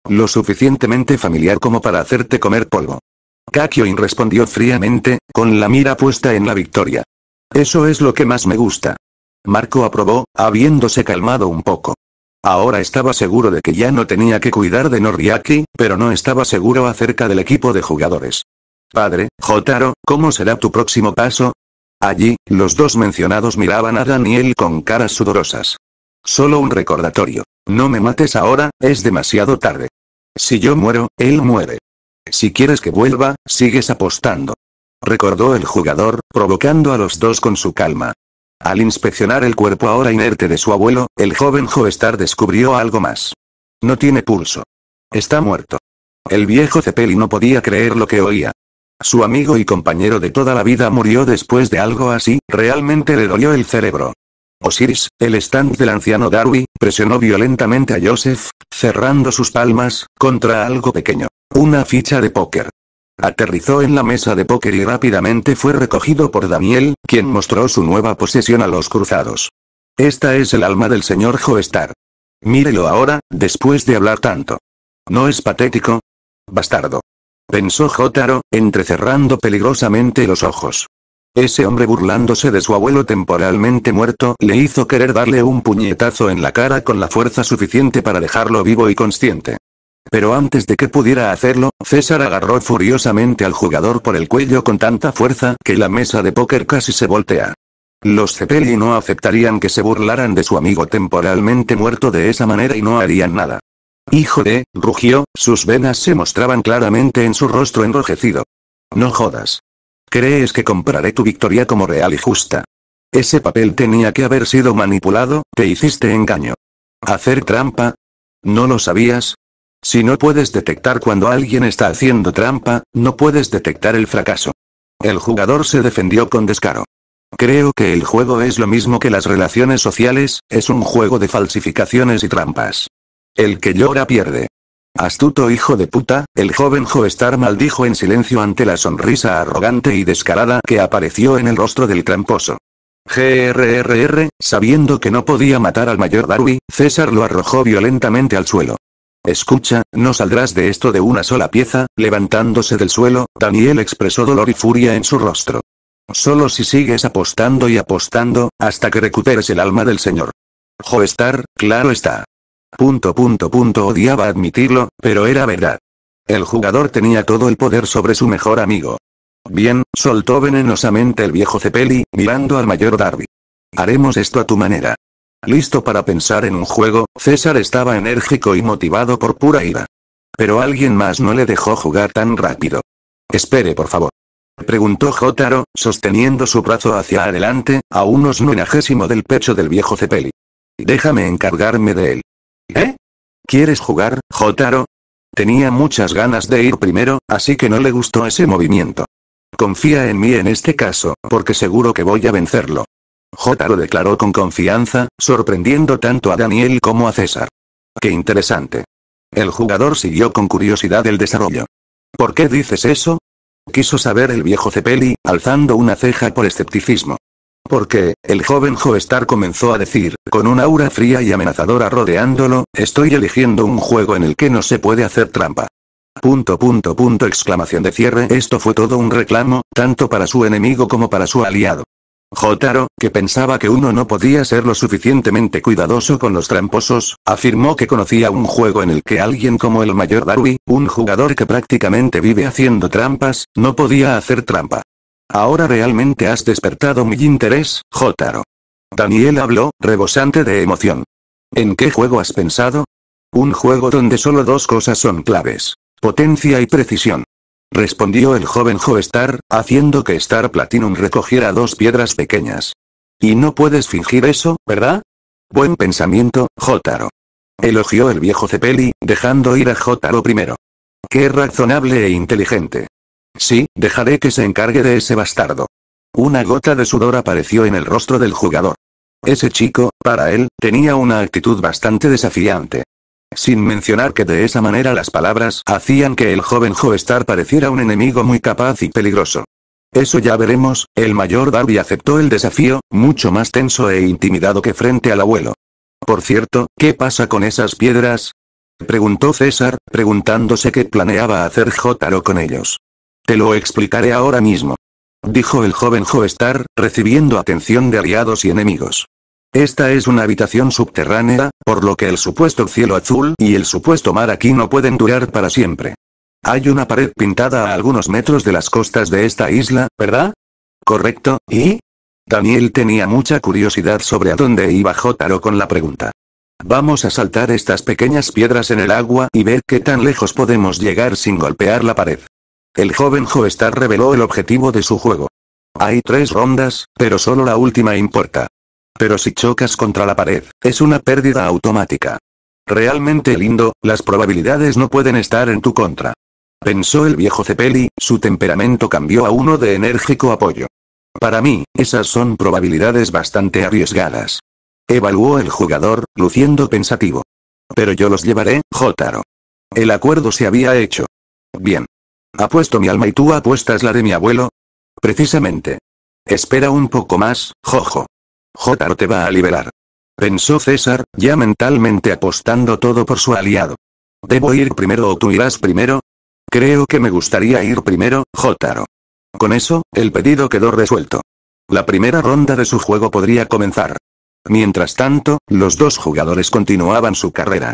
Lo suficientemente familiar como para hacerte comer polvo. Kakyoin respondió fríamente, con la mira puesta en la victoria. Eso es lo que más me gusta. Marco aprobó, habiéndose calmado un poco. Ahora estaba seguro de que ya no tenía que cuidar de Noriaki, pero no estaba seguro acerca del equipo de jugadores. Padre, Jotaro, ¿cómo será tu próximo paso? Allí, los dos mencionados miraban a Daniel con caras sudorosas. Solo un recordatorio. No me mates ahora, es demasiado tarde. Si yo muero, él muere. Si quieres que vuelva, sigues apostando. Recordó el jugador, provocando a los dos con su calma. Al inspeccionar el cuerpo ahora inerte de su abuelo, el joven Joestar descubrió algo más. No tiene pulso. Está muerto. El viejo Cepeli no podía creer lo que oía. Su amigo y compañero de toda la vida murió después de algo así, realmente le dolió el cerebro. Osiris, el stand del anciano Darby, presionó violentamente a Joseph, cerrando sus palmas, contra algo pequeño. Una ficha de póker. Aterrizó en la mesa de póker y rápidamente fue recogido por Daniel, quien mostró su nueva posesión a los cruzados. Esta es el alma del señor Joestar. Mírelo ahora, después de hablar tanto. ¿No es patético? Bastardo. Pensó Jotaro, entrecerrando peligrosamente los ojos. Ese hombre burlándose de su abuelo temporalmente muerto le hizo querer darle un puñetazo en la cara con la fuerza suficiente para dejarlo vivo y consciente. Pero antes de que pudiera hacerlo, César agarró furiosamente al jugador por el cuello con tanta fuerza que la mesa de póker casi se voltea. Los Cepeli no aceptarían que se burlaran de su amigo temporalmente muerto de esa manera y no harían nada. Hijo de, rugió, sus venas se mostraban claramente en su rostro enrojecido. No jodas. ¿Crees que compraré tu victoria como real y justa? Ese papel tenía que haber sido manipulado, te hiciste engaño. ¿Hacer trampa? ¿No lo sabías? Si no puedes detectar cuando alguien está haciendo trampa, no puedes detectar el fracaso. El jugador se defendió con descaro. Creo que el juego es lo mismo que las relaciones sociales, es un juego de falsificaciones y trampas. El que llora pierde. Astuto hijo de puta, el joven Joestar maldijo en silencio ante la sonrisa arrogante y descarada que apareció en el rostro del tramposo. Sabiendo que no podía matar al mayor Darby, César lo arrojó violentamente al suelo. Escucha, no saldrás de esto de una sola pieza. Levantándose del suelo, Daniel expresó dolor y furia en su rostro. Solo si sigues apostando y apostando, hasta que recuperes el alma del señor Joestar, claro está. Odiaba admitirlo, pero era verdad. El jugador tenía todo el poder sobre su mejor amigo. Bien, soltó venenosamente el viejo Cepeli, mirando al mayor Darby. Haremos esto a tu manera. Listo para pensar en un juego, César estaba enérgico y motivado por pura ira. Pero alguien más no le dejó jugar tan rápido. Espere por favor. Preguntó Jotaro, sosteniendo su brazo hacia adelante, a unos 90 del pecho del viejo Cepeli. Déjame encargarme de él. ¿Eh? ¿Quieres jugar, Jotaro? Tenía muchas ganas de ir primero, así que no le gustó ese movimiento. Confía en mí en este caso, porque seguro que voy a vencerlo. Jotaro declaró con confianza, sorprendiendo tanto a Daniel como a César. ¡Qué interesante! El jugador siguió con curiosidad el desarrollo. ¿Por qué dices eso? Quiso saber el viejo Cepeli, alzando una ceja por escepticismo. Porque, el joven Joestar comenzó a decir, con una aura fría y amenazadora rodeándolo, estoy eligiendo un juego en el que no se puede hacer trampa. Exclamación de cierre. Esto fue todo un reclamo, tanto para su enemigo como para su aliado. Jotaro, que pensaba que uno no podía ser lo suficientemente cuidadoso con los tramposos, afirmó que conocía un juego en el que alguien como el mayor Darby, un jugador que prácticamente vive haciendo trampas, no podía hacer trampa. Ahora realmente has despertado mi interés, Jotaro. Daniel habló, rebosante de emoción. ¿En qué juego has pensado? Un juego donde solo dos cosas son claves: potencia y precisión. Respondió el joven Joestar, haciendo que Star Platinum recogiera dos piedras pequeñas. Y no puedes fingir eso, ¿verdad? Buen pensamiento, Jotaro. Elogió el viejo Cepeli, dejando ir a Jotaro primero. Qué razonable e inteligente. Sí, dejaré que se encargue de ese bastardo. Una gota de sudor apareció en el rostro del jugador. Ese chico, para él, tenía una actitud bastante desafiante. Sin mencionar que de esa manera las palabras hacían que el joven Joestar pareciera un enemigo muy capaz y peligroso. Eso ya veremos. El mayor Darby aceptó el desafío, mucho más tenso e intimidado que frente al abuelo. Por cierto, ¿qué pasa con esas piedras? Preguntó César, preguntándose qué planeaba hacer Jotaro con ellos. Te lo explicaré ahora mismo. Dijo el joven Joestar, recibiendo atención de aliados y enemigos. Esta es una habitación subterránea, por lo que el supuesto cielo azul y el supuesto mar aquí no pueden durar para siempre. Hay una pared pintada a algunos metros de las costas de esta isla, ¿verdad? Correcto, ¿y? Daniel tenía mucha curiosidad sobre a dónde iba Jotaro con la pregunta. Vamos a saltar estas pequeñas piedras en el agua y ver qué tan lejos podemos llegar sin golpear la pared. El joven Joestar reveló el objetivo de su juego. Hay 3 rondas, pero solo la última importa. Pero si chocas contra la pared, es una pérdida automática. Realmente lindo, las probabilidades no pueden estar en tu contra. Pensó el viejo Cepeli, su temperamento cambió a uno de enérgico apoyo. Para mí, esas son probabilidades bastante arriesgadas. Evaluó el jugador, luciendo pensativo. Pero yo los llevaré, Jotaro. El acuerdo se había hecho. Bien. Apuesto mi alma y tú apuestas la de mi abuelo. Precisamente. Espera un poco más, Jojo. Jotaro te va a liberar. Pensó César, ya mentalmente apostando todo por su aliado. ¿Debo ir primero o tú irás primero? Creo que me gustaría ir primero, Jotaro. Con eso, el pedido quedó resuelto. La primera ronda de su juego podría comenzar. Mientras tanto, los 2 jugadores continuaban su carrera.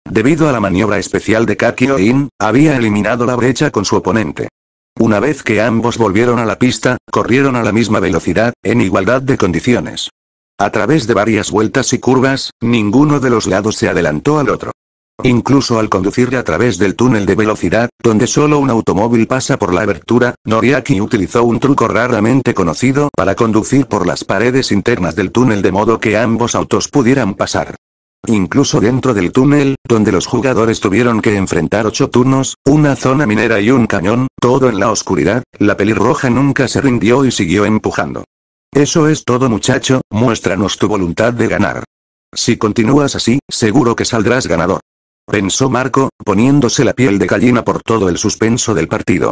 Debido a la maniobra especial de Kakyoin, había eliminado la brecha con su oponente. Una vez que ambos volvieron a la pista, corrieron a la misma velocidad, en igualdad de condiciones. A través de varias vueltas y curvas, ninguno de los lados se adelantó al otro. Incluso al conducir a través del túnel de velocidad, donde solo un automóvil pasa por la abertura, Noriaki utilizó un truco raramente conocido para conducir por las paredes internas del túnel de modo que ambos autos pudieran pasar. Incluso dentro del túnel, donde los jugadores tuvieron que enfrentar 8 turnos, una zona minera y un cañón, todo en la oscuridad, la pelirroja nunca se rindió y siguió empujando. Eso es todo muchacho, muéstranos tu voluntad de ganar. Si continúas así, seguro que saldrás ganador. Pensó Marco, poniéndose la piel de gallina por todo el suspenso del partido.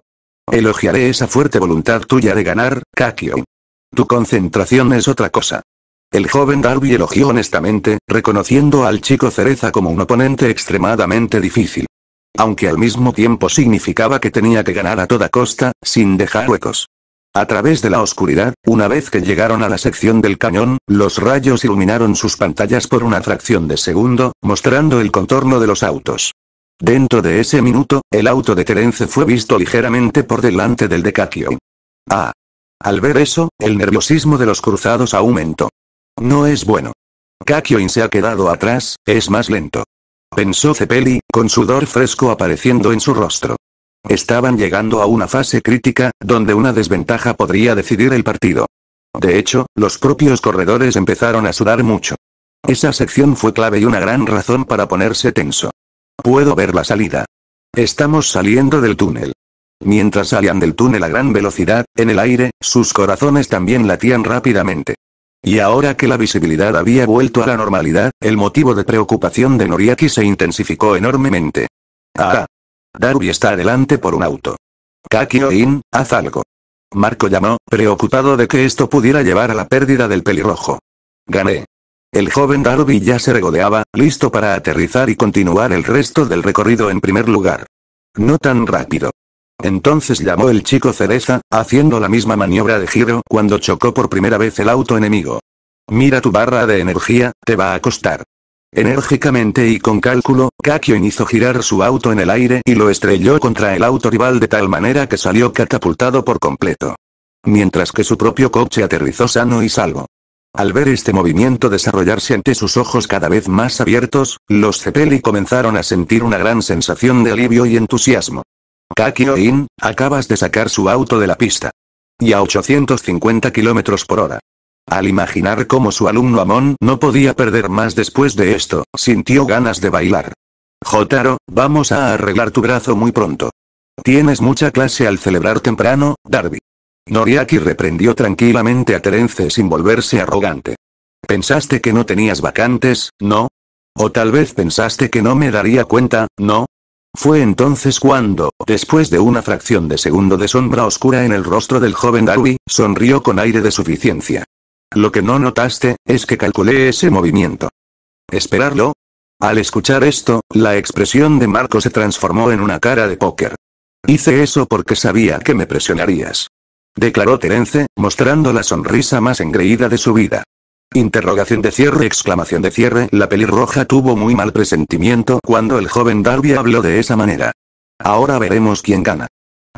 Elogiaré esa fuerte voluntad tuya de ganar, Kakyo. Tu concentración es otra cosa. El joven Darby elogió honestamente, reconociendo al chico Cereza como un oponente extremadamente difícil. Aunque al mismo tiempo significaba que tenía que ganar a toda costa, sin dejar huecos. A través de la oscuridad, una vez que llegaron a la sección del cañón, los rayos iluminaron sus pantallas por una fracción de segundo, mostrando el contorno de los autos. Dentro de ese minuto, el auto de Terence fue visto ligeramente por delante del de Kakyo. Ah. Al ver eso, el nerviosismo de los cruzados aumentó. No es bueno. Kakyoin se ha quedado atrás, es más lento. Pensó Cepeli, con sudor fresco apareciendo en su rostro. Estaban llegando a una fase crítica, donde una desventaja podría decidir el partido. De hecho, los propios corredores empezaron a sudar mucho. Esa sección fue clave y una gran razón para ponerse tenso. Puedo ver la salida. Estamos saliendo del túnel. Mientras salían del túnel a gran velocidad, en el aire, sus corazones también latían rápidamente. Y ahora que la visibilidad había vuelto a la normalidad, el motivo de preocupación de Noriaki se intensificó enormemente. Ah. Darby está adelante por un auto. Kakyoin, haz algo. Marco llamó, preocupado de que esto pudiera llevar a la pérdida del pelirrojo. Gané. El joven Darby ya se regodeaba, listo para aterrizar y continuar el resto del recorrido en primer lugar. No tan rápido. Entonces llamó el chico Cereza, haciendo la misma maniobra de giro cuando chocó por primera vez el auto enemigo. Mira tu barra de energía, te va a costar. Enérgicamente y con cálculo, Kakyoin hizo girar su auto en el aire y lo estrelló contra el auto rival de tal manera que salió catapultado por completo. Mientras que su propio coche aterrizó sano y salvo. Al ver este movimiento desarrollarse ante sus ojos cada vez más abiertos, los Cepeli comenzaron a sentir una gran sensación de alivio y entusiasmo. Kakyoin, acabas de sacar su auto de la pista. Y a 850 km por hora. Al imaginar cómo su alumno Amon no podía perder más después de esto, sintió ganas de bailar. Jotaro, vamos a arreglar tu brazo muy pronto. Tienes mucha clase al celebrar temprano, Darby. Noriaki reprendió tranquilamente a Terence sin volverse arrogante. ¿Pensaste que no tenías vacantes, no? O tal vez pensaste que no me daría cuenta, ¿no? Fue entonces cuando, después de una fracción de segundo de sombra oscura en el rostro del joven Darby, sonrió con aire de suficiencia. Lo que no notaste, es que calculé ese movimiento. ¿Esperarlo? Al escuchar esto, la expresión de Marco se transformó en una cara de póker. Hice eso porque sabía que me presionarías. Declaró Terence, mostrando la sonrisa más engreída de su vida. Interrogación de cierre, exclamación de cierre. La pelirroja tuvo muy mal presentimiento cuando el joven Darby habló de esa manera. Ahora veremos quién gana.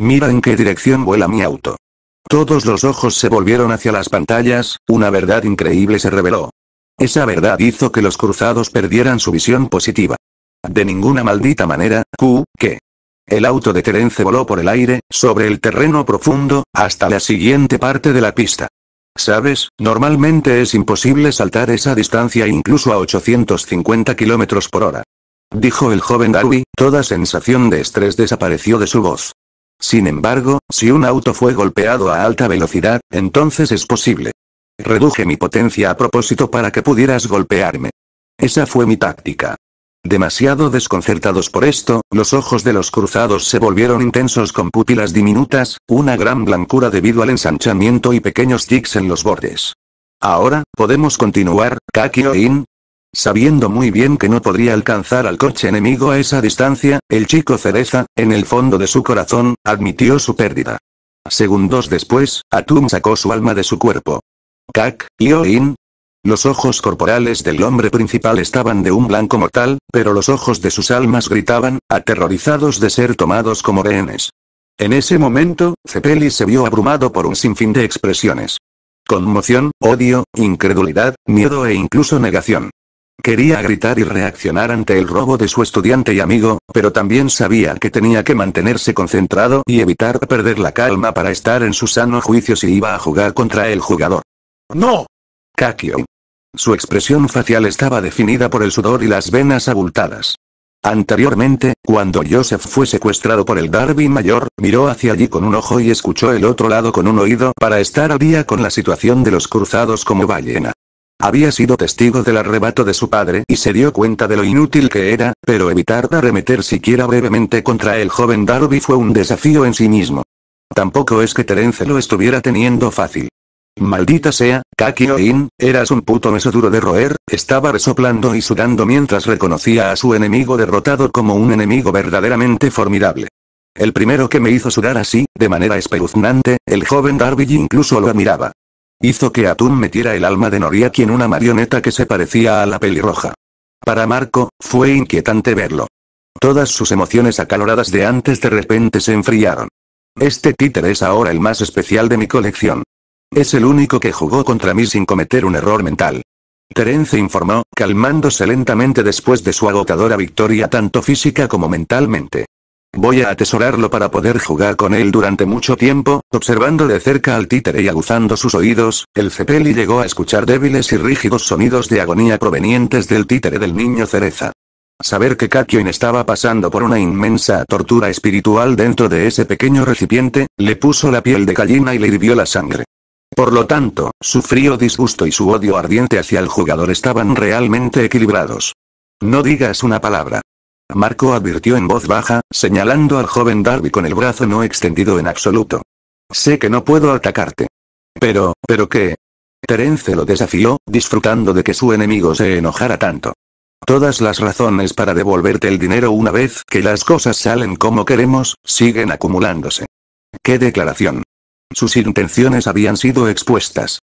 Mira en qué dirección vuela mi auto. Todos los ojos se volvieron hacia las pantallas, una verdad increíble se reveló. Esa verdad hizo que los cruzados perdieran su visión positiva. De ninguna maldita manera, ¿qué? El auto de Terence voló por el aire, sobre el terreno profundo, hasta la siguiente parte de la pista. ¿Sabes? Normalmente es imposible saltar esa distancia incluso a 850 km por hora. Dijo el joven Darby, toda sensación de estrés desapareció de su voz. Sin embargo, si un auto fue golpeado a alta velocidad, entonces es posible. Reduje mi potencia a propósito para que pudieras golpearme. Esa fue mi táctica. Demasiado desconcertados por esto, los ojos de los cruzados se volvieron intensos con pupilas diminutas, una gran blancura debido al ensanchamiento y pequeños tics en los bordes. Ahora, ¿podemos continuar, Kakyoin? Sabiendo muy bien que no podría alcanzar al coche enemigo a esa distancia, el chico cereza, en el fondo de su corazón, admitió su pérdida. Segundos después, Atum sacó su alma de su cuerpo. Kakyoin. Los ojos corporales del hombre principal estaban de un blanco mortal, pero los ojos de sus almas gritaban, aterrorizados de ser tomados como rehenes. En ese momento, Zeppeli se vio abrumado por un sinfín de expresiones. Conmoción, odio, incredulidad, miedo e incluso negación. Quería gritar y reaccionar ante el robo de su estudiante y amigo, pero también sabía que tenía que mantenerse concentrado y evitar perder la calma para estar en su sano juicio si iba a jugar contra el jugador. ¡No! Kakyoin. Su expresión facial estaba definida por el sudor y las venas abultadas. Anteriormente, cuando Joseph fue secuestrado por el Darby mayor, miró hacia allí con un ojo y escuchó el otro lado con un oído para estar al día con la situación de los cruzados como ballena. Había sido testigo del arrebato de su padre y se dio cuenta de lo inútil que era, pero evitar arremeter siquiera brevemente contra el joven Darby fue un desafío en sí mismo. Tampoco es que Terence lo estuviera teniendo fácil. Maldita sea, Kakyoin, eras un puto meso duro de roer, estaba resoplando y sudando mientras reconocía a su enemigo derrotado como un enemigo verdaderamente formidable. El primero que me hizo sudar así, de manera espeluznante, el joven Darby incluso lo admiraba. Hizo que Atum metiera el alma de Noriaki en una marioneta que se parecía a la pelirroja. Para Marco, fue inquietante verlo. Todas sus emociones acaloradas de antes de repente se enfriaron. Este títere es ahora el más especial de mi colección. Es el único que jugó contra mí sin cometer un error mental. Terence informó, calmándose lentamente después de su agotadora victoria tanto física como mentalmente. Voy a atesorarlo para poder jugar con él durante mucho tiempo. Observando de cerca al títere y aguzando sus oídos, el Zeppeli llegó a escuchar débiles y rígidos sonidos de agonía provenientes del títere del niño cereza. Saber que Kakyoin estaba pasando por una inmensa tortura espiritual dentro de ese pequeño recipiente, le puso la piel de gallina y le hirvió la sangre. Por lo tanto, su frío disgusto y su odio ardiente hacia el jugador estaban realmente equilibrados. No digas una palabra. Marco advirtió en voz baja, señalando al joven Darby con el brazo no extendido en absoluto. Sé que no puedo atacarte. ¿Pero qué? Terence lo desafió, disfrutando de que su enemigo se enojara tanto. Todas las razones para devolverte el dinero una vez que las cosas salen como queremos, siguen acumulándose. ¡Qué declaración! Sus intenciones habían sido expuestas.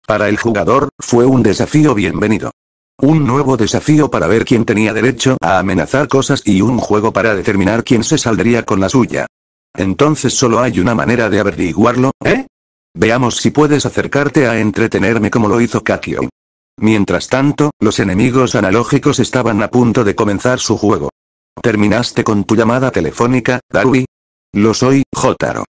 Para el jugador, fue un desafío bienvenido. Un nuevo desafío para ver quién tenía derecho a amenazar cosas y un juego para determinar quién se saldría con la suya. Entonces solo hay una manera de averiguarlo, ¿eh? Veamos si puedes acercarte a entretenerme como lo hizo Kakyoin. Mientras tanto, los enemigos analógicos estaban a punto de comenzar su juego. ¿Terminaste con tu llamada telefónica, Darby? Lo soy, Jotaro.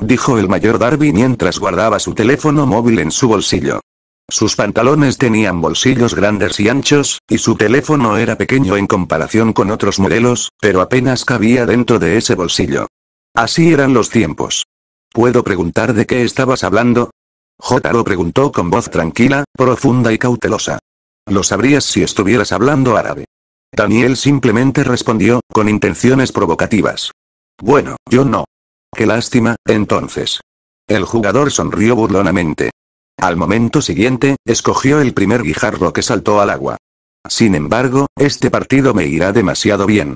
Dijo el mayor Darby mientras guardaba su teléfono móvil en su bolsillo. Sus pantalones tenían bolsillos grandes y anchos, y su teléfono era pequeño en comparación con otros modelos, pero apenas cabía dentro de ese bolsillo. Así eran los tiempos. ¿Puedo preguntar de qué estabas hablando? Jotaro preguntó con voz tranquila, profunda y cautelosa. Lo sabrías si estuvieras hablando árabe. Daniel simplemente respondió, con intenciones provocativas. Bueno, yo no. Qué lástima, entonces. El jugador sonrió burlonamente. Al momento siguiente, escogió el primer guijarro que saltó al agua. Sin embargo, este partido me irá demasiado bien.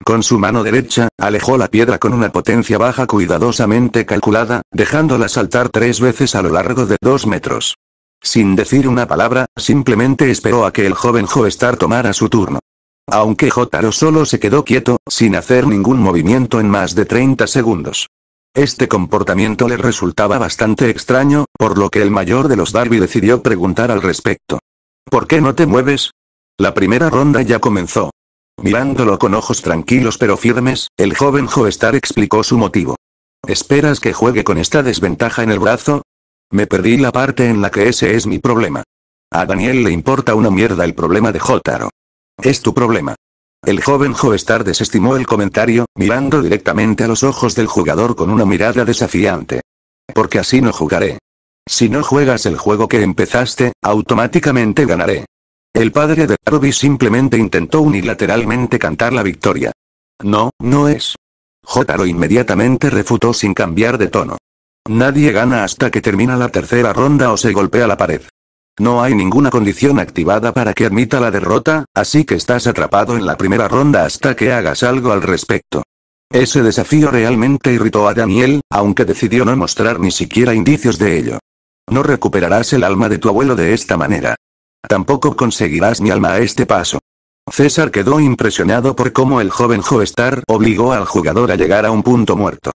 Con su mano derecha, alejó la piedra con una potencia baja cuidadosamente calculada, dejándola saltar 3 veces a lo largo de 2 metros. Sin decir una palabra, simplemente esperó a que el joven Joestar tomara su turno. Aunque Jotaro solo se quedó quieto, sin hacer ningún movimiento en más de 30 segundos. Este comportamiento le resultaba bastante extraño, por lo que el mayor de los Darby decidió preguntar al respecto. ¿Por qué no te mueves? La primera ronda ya comenzó. Mirándolo con ojos tranquilos pero firmes, el joven Joestar explicó su motivo. ¿Esperas que juegue con esta desventaja en el brazo? Me perdí la parte en la que ese es mi problema. A Daniel le importa una mierda el problema de Jotaro. Es tu problema. El joven Joestar desestimó el comentario, mirando directamente a los ojos del jugador con una mirada desafiante. Porque así no jugaré. Si no juegas el juego que empezaste, automáticamente ganaré. El padre de Darby simplemente intentó unilateralmente cantar la victoria. No, no es. Jotaro inmediatamente refutó sin cambiar de tono. Nadie gana hasta que termina la tercera ronda o se golpea la pared. No hay ninguna condición activada para que admita la derrota, así que estás atrapado en la primera ronda hasta que hagas algo al respecto. Ese desafío realmente irritó a Daniel, aunque decidió no mostrar ni siquiera indicios de ello. No recuperarás el alma de tu abuelo de esta manera. Tampoco conseguirás mi alma a este paso. César quedó impresionado por cómo el joven Joestar obligó al jugador a llegar a un punto muerto.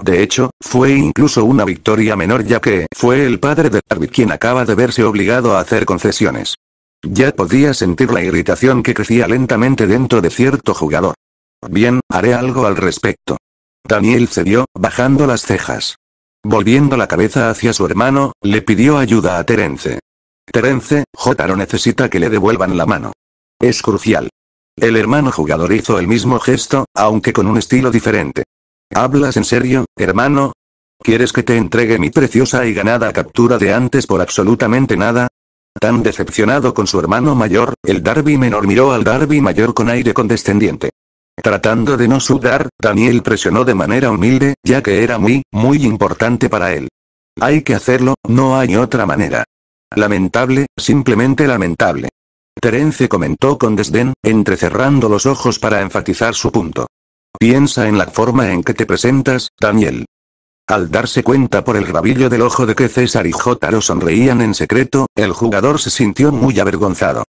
De hecho, fue incluso una victoria menor ya que fue el padre de Darby quien acaba de verse obligado a hacer concesiones. Ya podía sentir la irritación que crecía lentamente dentro de cierto jugador. Bien, haré algo al respecto. Daniel cedió, bajando las cejas. Volviendo la cabeza hacia su hermano, le pidió ayuda a Terence. Terence, Jotaro necesita que le devuelvan la mano. Es crucial. El hermano jugador hizo el mismo gesto, aunque con un estilo diferente. ¿Hablas en serio, hermano? ¿Quieres que te entregue mi preciosa y ganada captura de antes por absolutamente nada? Tan decepcionado con su hermano mayor, el Darby menor miró al Darby mayor con aire condescendiente. Tratando de no sudar, Daniel presionó de manera humilde, ya que era muy importante para él. Hay que hacerlo, no hay otra manera. Lamentable, simplemente lamentable. Terence comentó con desdén, entrecerrando los ojos para enfatizar su punto. Piensa en la forma en que te presentas, Daniel. Al darse cuenta por el rabillo del ojo de que César y Jotaro sonreían en secreto, el jugador se sintió muy avergonzado.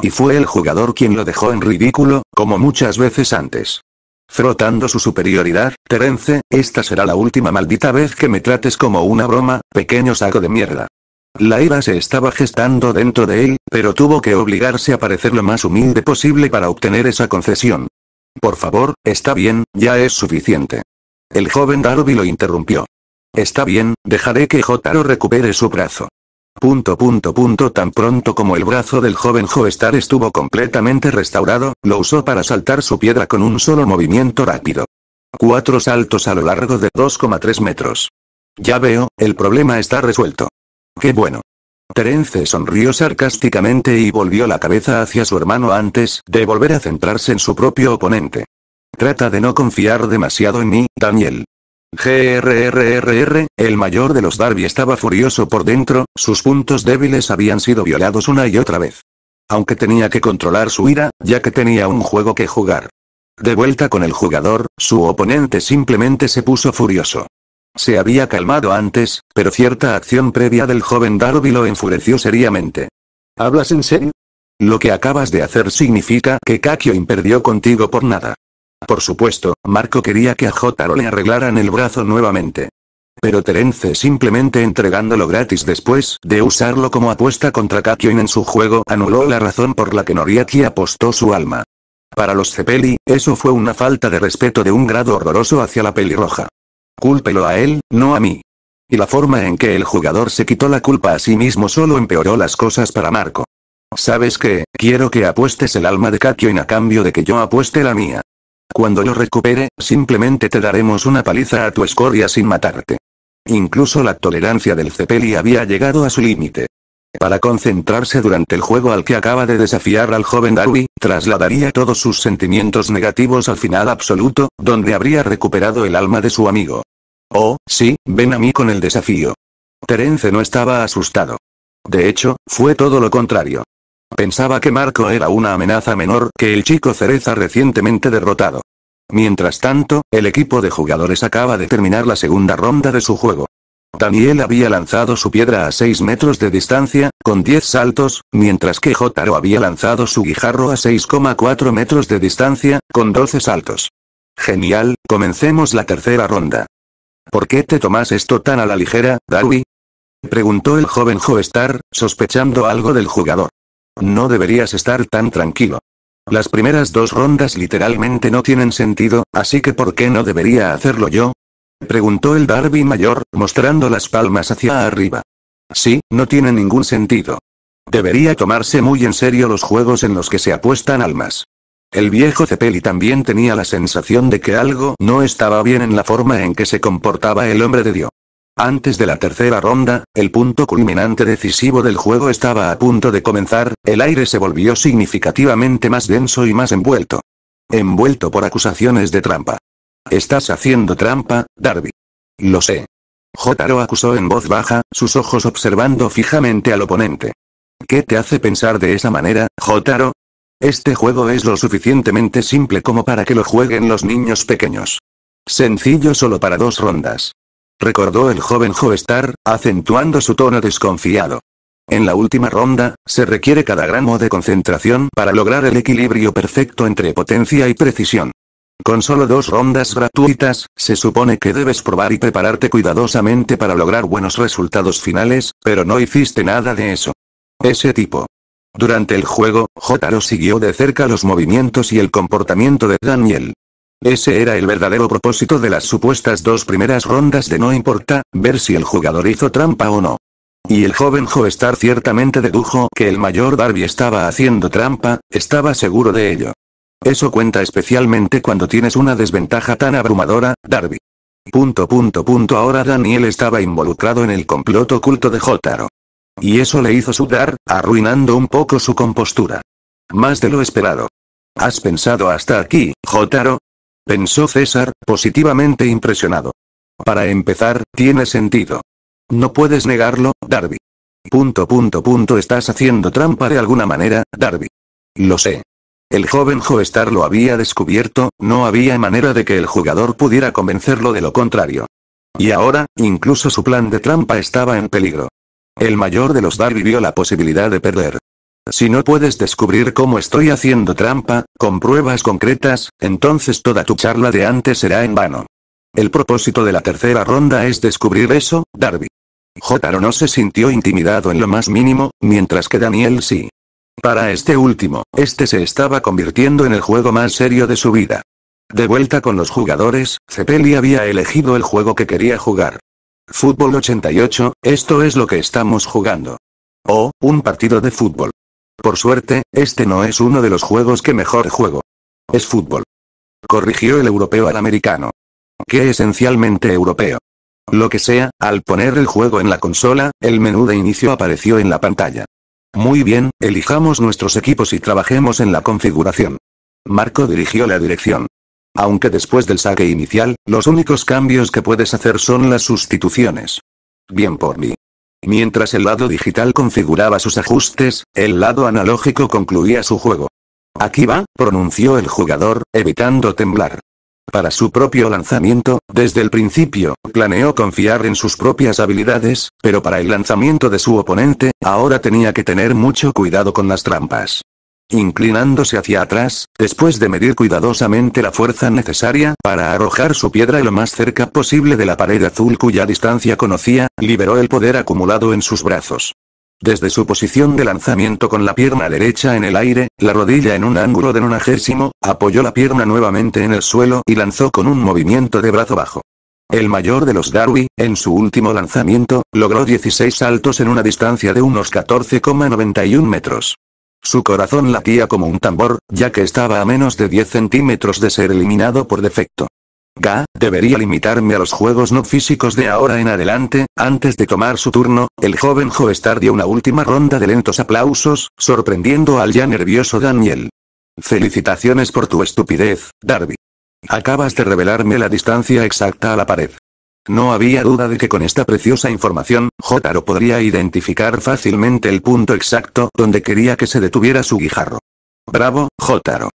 Y fue el jugador quien lo dejó en ridículo, como muchas veces antes. Frotando su superioridad, Terence, esta será la última maldita vez que me trates como una broma, pequeño saco de mierda. La ira se estaba gestando dentro de él, pero tuvo que obligarse a parecer lo más humilde posible para obtener esa concesión. Por favor, está bien, ya es suficiente. El joven Darby lo interrumpió. Está bien, dejaré que Jotaro recupere su brazo. Tan pronto como el brazo del joven Joestar estuvo completamente restaurado, lo usó para saltar su piedra con un solo movimiento rápido. 4 saltos a lo largo de 2,3 metros. Ya veo, el problema está resuelto. ¡Qué bueno! Terence sonrió sarcásticamente y volvió la cabeza hacia su hermano antes de volver a centrarse en su propio oponente. Trata de no confiar demasiado en mí, Daniel. El mayor de los Darby estaba furioso por dentro, sus puntos débiles habían sido violados una y otra vez. Aunque tenía que controlar su ira, ya que tenía un juego que jugar. De vuelta con el jugador, su oponente simplemente se puso furioso. Se había calmado antes, pero cierta acción previa del joven Darby lo enfureció seriamente. ¿Hablas en serio? Lo que acabas de hacer significa que Kakyoin perdió contigo por nada. Por supuesto, Marco quería que a Jotaro le arreglaran el brazo nuevamente. Pero Terence simplemente entregándolo gratis después de usarlo como apuesta contra Kakyoin en su juego anuló la razón por la que Noriaki apostó su alma. Para los Zeppeli, eso fue una falta de respeto de un grado horroroso hacia la pelirroja. Cúlpelo a él, no a mí. Y la forma en que el jugador se quitó la culpa a sí mismo solo empeoró las cosas para Marco. ¿Sabes qué? Quiero que apuestes el alma de Kakyoin a cambio de que yo apueste la mía. Cuando lo recupere, simplemente te daremos una paliza a tu escoria sin matarte. Incluso la tolerancia del Zeppeli había llegado a su límite. Para concentrarse durante el juego al que acaba de desafiar al joven Darby, trasladaría todos sus sentimientos negativos al final absoluto, donde habría recuperado el alma de su amigo. Oh, sí, ven a mí con el desafío. Terence no estaba asustado. De hecho, fue todo lo contrario. Pensaba que Marco era una amenaza menor que el chico cereza recientemente derrotado. Mientras tanto, el equipo de jugadores acaba de terminar la segunda ronda de su juego. Daniel había lanzado su piedra a 6 metros de distancia, con 10 saltos, mientras que Jotaro había lanzado su guijarro a 6,4 metros de distancia, con 12 saltos. Genial, comencemos la tercera ronda. ¿Por qué te tomas esto tan a la ligera, Darby? Preguntó el joven Joestar, sospechando algo del jugador. No deberías estar tan tranquilo. Las primeras 2 rondas literalmente no tienen sentido, así que ¿por qué no debería hacerlo yo? Preguntó el Darby mayor, mostrando las palmas hacia arriba. Sí, no tiene ningún sentido. Debería tomarse muy en serio los juegos en los que se apuestan almas. El viejo Cepelli también tenía la sensación de que algo no estaba bien en la forma en que se comportaba el hombre de Dios. Antes de la tercera ronda, el punto culminante decisivo del juego estaba a punto de comenzar, el aire se volvió significativamente más denso y más envuelto. Envuelto por acusaciones de trampa. Estás haciendo trampa, Darby. Lo sé. Jotaro acusó en voz baja, sus ojos observando fijamente al oponente. ¿Qué te hace pensar de esa manera, Jotaro? Este juego es lo suficientemente simple como para que lo jueguen los niños pequeños. Sencillo solo para 2 rondas. Recordó el joven Joestar, acentuando su tono desconfiado. En la última ronda, se requiere cada gramo de concentración para lograr el equilibrio perfecto entre potencia y precisión. Con solo 2 rondas gratuitas, se supone que debes probar y prepararte cuidadosamente para lograr buenos resultados finales, pero no hiciste nada de eso. Ese tipo. Durante el juego, Jotaro siguió de cerca los movimientos y el comportamiento de Daniel. Ese era el verdadero propósito de las supuestas 2 primeras rondas de no importa, ver si el jugador hizo trampa o no. Y el joven Joestar ciertamente dedujo que el mayor Darby estaba haciendo trampa, estaba seguro de ello. Eso cuenta especialmente cuando tienes una desventaja tan abrumadora, Darby. Ahora Daniel estaba involucrado en el complot oculto de Jotaro. Y eso le hizo sudar, arruinando un poco su compostura. Más de lo esperado. ¿Has pensado hasta aquí, Jotaro? Pensó César, positivamente impresionado. Para empezar, tiene sentido. No puedes negarlo, Darby. Estás haciendo trampa de alguna manera, Darby. Lo sé. El joven Joestar lo había descubierto, no había manera de que el jugador pudiera convencerlo de lo contrario. Y ahora, incluso su plan de trampa estaba en peligro. El mayor de los Darby vio la posibilidad de perder. Si no puedes descubrir cómo estoy haciendo trampa, con pruebas concretas, entonces toda tu charla de antes será en vano. El propósito de la tercera ronda es descubrir eso, Darby. Jotaro no se sintió intimidado en lo más mínimo, mientras que Daniel sí. Para este último, se estaba convirtiendo en el juego más serio de su vida. De vuelta con los jugadores, Cepelli había elegido el juego que quería jugar. Fútbol 88, esto es lo que estamos jugando. Oh, un partido de fútbol. Por suerte, no es uno de los juegos que mejor juego. Es fútbol. Corrigió el europeo al americano. Que esencialmente europeo. Lo que sea, al poner el juego en la consola, el menú de inicio apareció en la pantalla. Muy bien, elijamos nuestros equipos y trabajemos en la configuración. Marco dirigió la dirección. Aunque después del saque inicial, los únicos cambios que puedes hacer son las sustituciones. Bien por mí. Mientras el lado digital configuraba sus ajustes, el lado analógico concluía su juego. Aquí va, pronunció el jugador, evitando temblar. Para su propio lanzamiento, desde el principio, planeó confiar en sus propias habilidades, pero para el lanzamiento de su oponente, ahora tenía que tener mucho cuidado con las trampas. Inclinándose hacia atrás, después de medir cuidadosamente la fuerza necesaria para arrojar su piedra lo más cerca posible de la pared azul cuya distancia conocía, liberó el poder acumulado en sus brazos. Desde su posición de lanzamiento con la pierna derecha en el aire, la rodilla en un ángulo de 90°, apoyó la pierna nuevamente en el suelo y lanzó con un movimiento de brazo bajo. El mayor de los Darby, en su último lanzamiento, logró 16 saltos en una distancia de unos 14,91 metros. Su corazón latía como un tambor, ya que estaba a menos de 10 centímetros de ser eliminado por defecto. Debería limitarme a los juegos no físicos de ahora en adelante. Antes de tomar su turno, el joven Joestar dio una última ronda de lentos aplausos, sorprendiendo al ya nervioso Daniel. Felicitaciones por tu estupidez, Darby. Acabas de revelarme la distancia exacta a la pared. No había duda de que con esta preciosa información, Jotaro podría identificar fácilmente el punto exacto donde quería que se detuviera su guijarro. Bravo, Jotaro.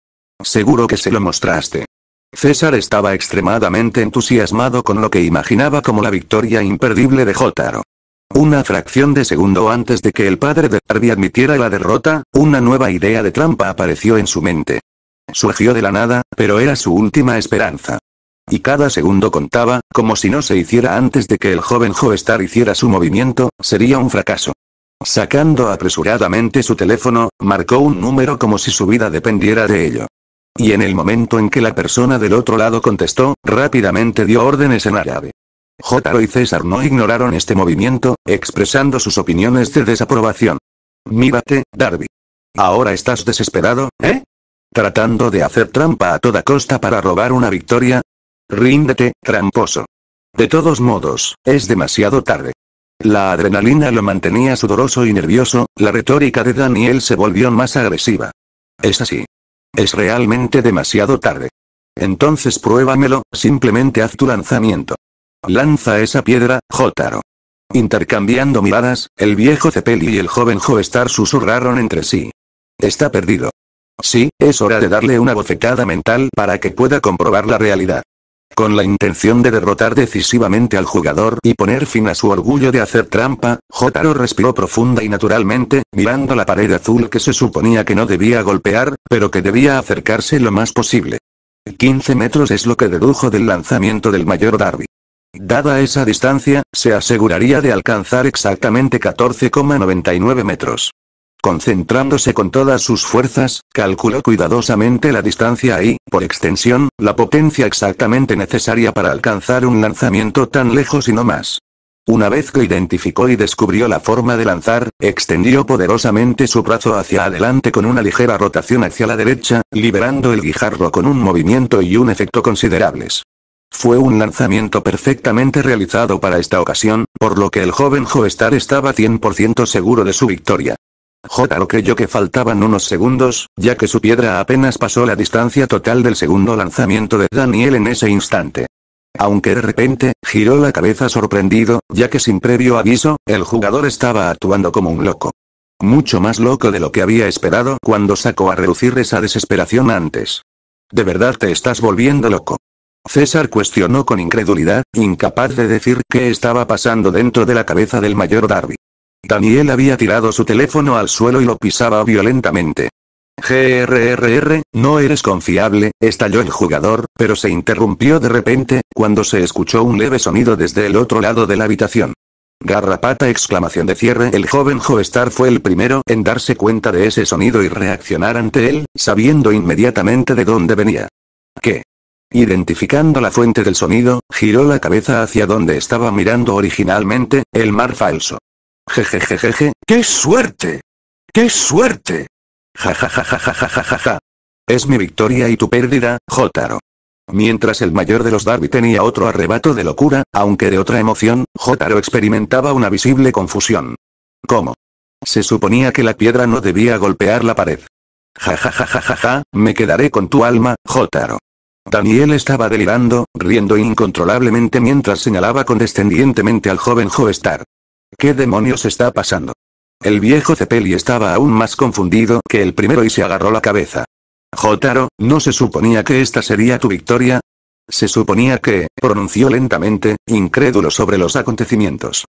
Seguro que se lo mostraste. César estaba extremadamente entusiasmado con lo que imaginaba como la victoria imperdible de Jotaro. Una fracción de segundo antes de que el padre de Darby admitiera la derrota, una nueva idea de trampa apareció en su mente. Surgió de la nada, pero era su última esperanza. Y cada segundo contaba, como si no se hiciera antes de que el joven Joestar hiciera su movimiento, sería un fracaso. Sacando apresuradamente su teléfono, marcó un número como si su vida dependiera de ello. Y en el momento en que la persona del otro lado contestó, rápidamente dio órdenes en árabe. Jotaro y César no ignoraron este movimiento, expresando sus opiniones de desaprobación. Mírate, Darby. ¿Ahora estás desesperado, eh? ¿Tratando de hacer trampa a toda costa para robar una victoria? Ríndete, tramposo. De todos modos, es demasiado tarde. La adrenalina lo mantenía sudoroso y nervioso, la retórica de Daniel se volvió más agresiva. Es así. Es realmente demasiado tarde. Entonces pruébamelo, simplemente haz tu lanzamiento. Lanza esa piedra, Jotaro. Intercambiando miradas, el viejo Cepelli y el joven Joestar susurraron entre sí. Está perdido. Sí, es hora de darle una bofetada mental para que pueda comprobar la realidad. Con la intención de derrotar decisivamente al jugador y poner fin a su orgullo de hacer trampa, Jotaro respiró profunda y naturalmente, mirando la pared azul que se suponía que no debía golpear, pero que debía acercarse lo más posible. 15 metros es lo que dedujo del lanzamiento del mayor Darby. Dada esa distancia, se aseguraría de alcanzar exactamente 14,99 metros. Concentrándose con todas sus fuerzas, calculó cuidadosamente la distancia y, por extensión, la potencia exactamente necesaria para alcanzar un lanzamiento tan lejos y no más. Una vez que identificó y descubrió la forma de lanzar, extendió poderosamente su brazo hacia adelante con una ligera rotación hacia la derecha, liberando el guijarro con un movimiento y un efecto considerables. Fue un lanzamiento perfectamente realizado para esta ocasión, por lo que el joven Joestar estaba 100% seguro de su victoria. Jotaro creyó que faltaban unos segundos, ya que su piedra apenas pasó la distancia total del segundo lanzamiento de Daniel en ese instante. Aunque de repente, giró la cabeza sorprendido, ya que sin previo aviso, el jugador estaba actuando como un loco. Mucho más loco de lo que había esperado cuando sacó a relucir esa desesperación antes. ¿De verdad te estás volviendo loco? César cuestionó con incredulidad, incapaz de decir qué estaba pasando dentro de la cabeza del mayor Darby. Daniel había tirado su teléfono al suelo y lo pisaba violentamente. No eres confiable, estalló el jugador, pero se interrumpió de repente, cuando se escuchó un leve sonido desde el otro lado de la habitación. Garrapata exclamación de cierre. El joven Joestar fue el primero en darse cuenta de ese sonido y reaccionar ante él, sabiendo inmediatamente de dónde venía. ¿Qué? Identificando la fuente del sonido, giró la cabeza hacia donde estaba mirando originalmente, el mar falso. Jejejejeje, ¡qué suerte! ¡Qué suerte! Jajajajajajajaja. Es mi victoria y tu pérdida, Jotaro. Mientras el mayor de los Darby tenía otro arrebato de locura, aunque de otra emoción, Jotaro experimentaba una visible confusión. ¿Cómo? Se suponía que la piedra no debía golpear la pared. Jajajajajaja, me quedaré con tu alma, Jotaro. Daniel estaba delirando, riendo incontrolablemente mientras señalaba condescendientemente al joven Joestar. ¿Qué demonios está pasando? El viejo Cepelli estaba aún más confundido que el primero y se agarró la cabeza. Jotaro, ¿no se suponía que esta sería tu victoria? Se suponía que, pronunció lentamente, incrédulo sobre los acontecimientos.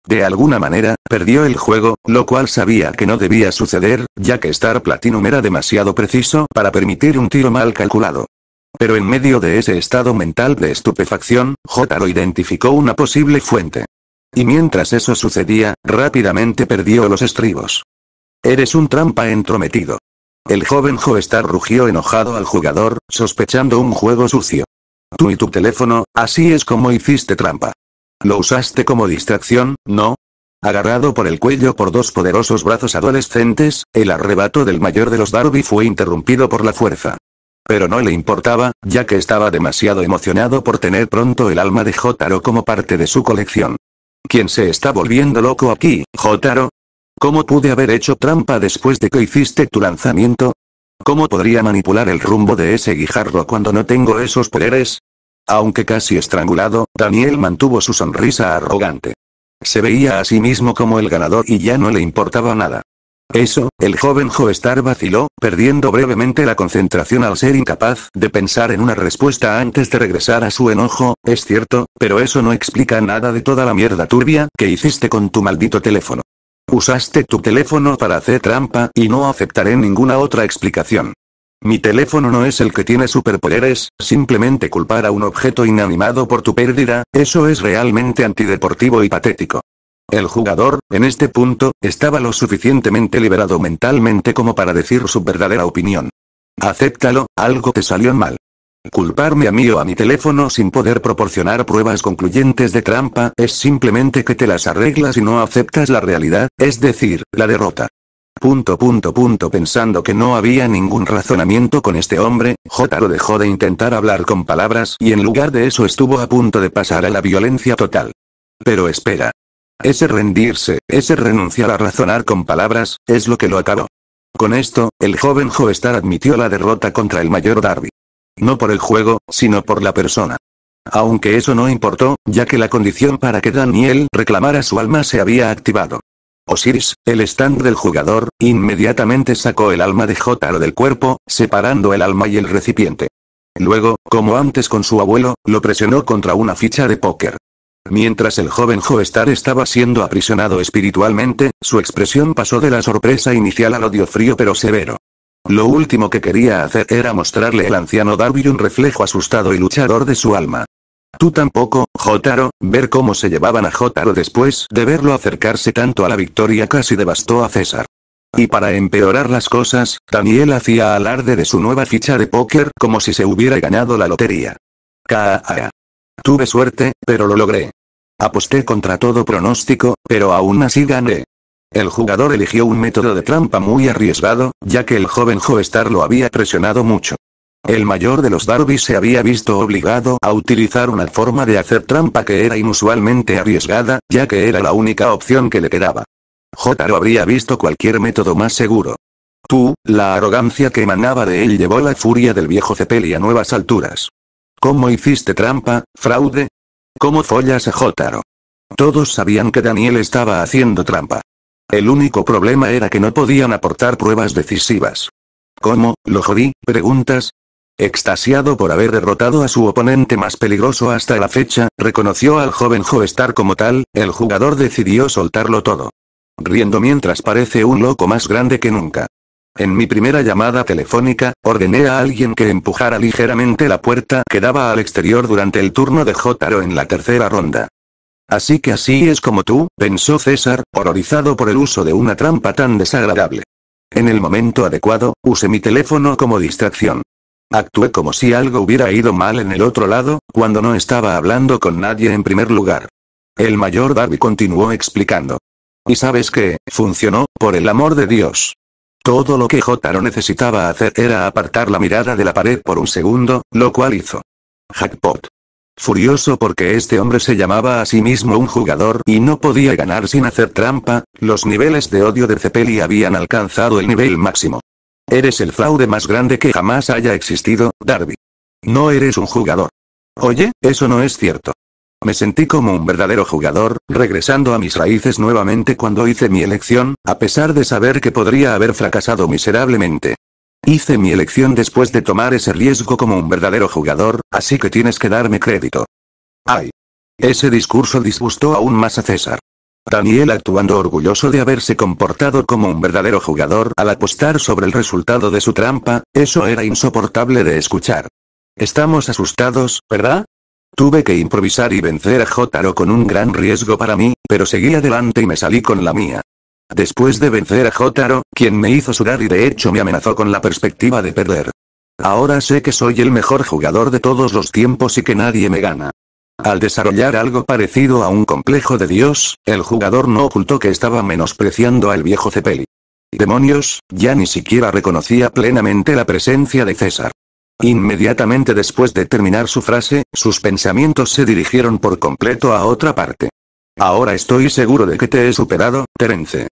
De alguna manera, perdió el juego, lo cual sabía que no debía suceder, ya que Star Platinum era demasiado preciso para permitir un tiro mal calculado. Pero en medio de ese estado mental de estupefacción, Jotaro identificó una posible fuente. Y mientras eso sucedía, rápidamente perdió los estribos. Eres un trampa entrometido. El joven Joestar rugió enojado al jugador, sospechando un juego sucio. Tú y tu teléfono, así es como hiciste trampa. Lo usaste como distracción, ¿no? Agarrado por el cuello por dos poderosos brazos adolescentes, el arrebato del mayor de los Darby fue interrumpido por la fuerza. Pero no le importaba, ya que estaba demasiado emocionado por tener pronto el alma de Jotaro como parte de su colección. ¿Quién se está volviendo loco aquí, Jotaro? ¿Cómo pude haber hecho trampa después de que hiciste tu lanzamiento? ¿Cómo podría manipular el rumbo de ese guijarro cuando no tengo esos poderes? Aunque casi estrangulado, Daniel mantuvo su sonrisa arrogante. Se veía a sí mismo como el ganador y ya no le importaba nada. Eso, el joven Joestar vaciló, perdiendo brevemente la concentración al ser incapaz de pensar en una respuesta antes de regresar a su enojo. Es cierto, pero eso no explica nada de toda la mierda turbia que hiciste con tu maldito teléfono. Usaste tu teléfono para hacer trampa y no aceptaré ninguna otra explicación. Mi teléfono no es el que tiene superpoderes, simplemente culpar a un objeto inanimado por tu pérdida, eso es realmente antideportivo y patético. El jugador, en este punto, estaba lo suficientemente liberado mentalmente como para decir su verdadera opinión. Acéptalo, algo te salió mal. Culparme a mí o a mi teléfono sin poder proporcionar pruebas concluyentes de trampa es simplemente que te las arreglas y no aceptas la realidad, es decir, la derrota. Pensando que no había ningún razonamiento con este hombre, Jotaro dejó de intentar hablar con palabras y en lugar de eso estuvo a punto de pasar a la violencia total. Pero espera. Ese rendirse, ese renunciar a razonar con palabras, es lo que lo acabó. Con esto, el joven Joestar admitió la derrota contra el mayor Darby. No por el juego, sino por la persona. Aunque eso no importó, ya que la condición para que Daniel reclamara su alma se había activado. Osiris, el stand del jugador, inmediatamente sacó el alma de Jotaro del cuerpo, separando el alma y el recipiente. Luego, como antes con su abuelo, lo presionó contra una ficha de póker. Mientras el joven Joestar estaba siendo aprisionado espiritualmente, su expresión pasó de la sorpresa inicial al odio frío pero severo. Lo último que quería hacer era mostrarle al anciano Darby un reflejo asustado y luchador de su alma. Tú tampoco, Jotaro. Ver cómo se llevaban a Jotaro después de verlo acercarse tanto a la victoria casi devastó a César. Y para empeorar las cosas, Daniel hacía alarde de su nueva ficha de póker como si se hubiera ganado la lotería. Kaa. Tuve suerte, pero lo logré. Aposté contra todo pronóstico, pero aún así gané. El jugador eligió un método de trampa muy arriesgado, ya que el joven Joestar lo había presionado mucho. El mayor de los Darby se había visto obligado a utilizar una forma de hacer trampa que era inusualmente arriesgada, ya que era la única opción que le quedaba. Jotaro habría visto cualquier método más seguro. La arrogancia que emanaba de él llevó la furia del viejo Cepeli a nuevas alturas. ¿Cómo hiciste trampa, fraude? ¿Cómo follas a Jotaro? Todos sabían que Daniel estaba haciendo trampa. El único problema era que no podían aportar pruebas decisivas. ¿Cómo, lo jodí? ¿Preguntas? Extasiado por haber derrotado a su oponente más peligroso hasta la fecha, reconoció al joven Joestar como tal, el jugador decidió soltarlo todo. Riendo mientras parece un loco más grande que nunca. En mi primera llamada telefónica, ordené a alguien que empujara ligeramente la puerta que daba al exterior durante el turno de Jotaro en la tercera ronda. Así que así es como tú, pensó César, horrorizado por el uso de una trampa tan desagradable. En el momento adecuado, usé mi teléfono como distracción. Actué como si algo hubiera ido mal en el otro lado, cuando no estaba hablando con nadie en primer lugar. El mayor Darby continuó explicando. Y sabes qué, funcionó, por el amor de Dios. Todo lo que Jotaro necesitaba hacer era apartar la mirada de la pared por un segundo, lo cual hizo. Jackpot. Furioso porque este hombre se llamaba a sí mismo un jugador y no podía ganar sin hacer trampa, los niveles de odio de Cepeli habían alcanzado el nivel máximo. Eres el fraude más grande que jamás haya existido, Darby. No eres un jugador. Oye, eso no es cierto. Me sentí como un verdadero jugador, regresando a mis raíces nuevamente cuando hice mi elección, a pesar de saber que podría haber fracasado miserablemente. Hice mi elección después de tomar ese riesgo como un verdadero jugador, así que tienes que darme crédito. ¡Ay! Ese discurso disgustó aún más a César. Daniel actuando orgulloso de haberse comportado como un verdadero jugador al apostar sobre el resultado de su trampa, eso era insoportable de escuchar. Estamos asustados, ¿verdad? Tuve que improvisar y vencer a Jotaro con un gran riesgo para mí, pero seguí adelante y me salí con la mía. Después de vencer a Jotaro, quien me hizo sudar y de hecho me amenazó con la perspectiva de perder. Ahora sé que soy el mejor jugador de todos los tiempos y que nadie me gana. Al desarrollar algo parecido a un complejo de Dios, el jugador no ocultó que estaba menospreciando al viejo Cepeli. Demonios, ya ni siquiera reconocía plenamente la presencia de César. Inmediatamente después de terminar su frase, sus pensamientos se dirigieron por completo a otra parte. Ahora estoy seguro de que te he superado, Terence.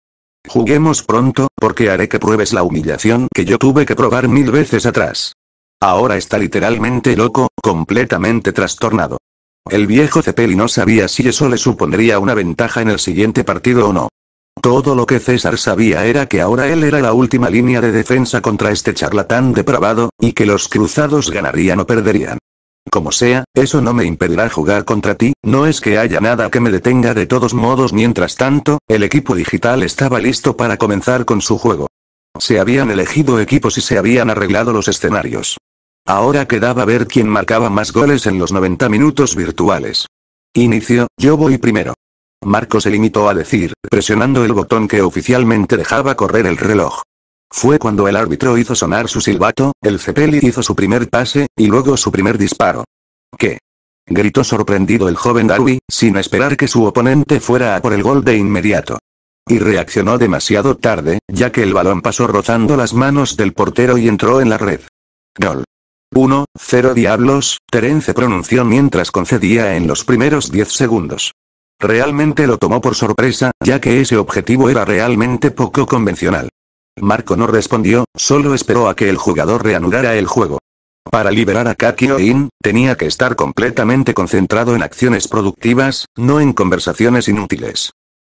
Juguemos pronto, porque haré que pruebes la humillación que yo tuve que probar 1000 veces atrás. Ahora está literalmente loco, completamente trastornado. El viejo Cepeli no sabía si eso le supondría una ventaja en el siguiente partido o no. Todo lo que César sabía era que ahora él era la última línea de defensa contra este charlatán depravado, y que los cruzados ganarían o perderían. Como sea, eso no me impedirá jugar contra ti, no es que haya nada que me detenga de todos modos. Mientras tanto, el equipo digital estaba listo para comenzar con su juego. Se habían elegido equipos y se habían arreglado los escenarios. Ahora quedaba ver quién marcaba más goles en los 90 minutos virtuales. Inicio, yo voy primero. Marco se limitó a decir, presionando el botón que oficialmente dejaba correr el reloj. Fue cuando el árbitro hizo sonar su silbato, el Zeppeli hizo su primer pase, y luego su primer disparo. ¿Qué? Gritó sorprendido el joven Darby, sin esperar que su oponente fuera a por el gol de inmediato. Y reaccionó demasiado tarde, ya que el balón pasó rozando las manos del portero y entró en la red. Gol. 1-0 diablos, Terence pronunció mientras concedía en los primeros 10 segundos. Realmente lo tomó por sorpresa, ya que ese objetivo era realmente poco convencional. Marco no respondió, solo esperó a que el jugador reanudara el juego. Para liberar a Kakyoin, tenía que estar completamente concentrado en acciones productivas, no en conversaciones inútiles.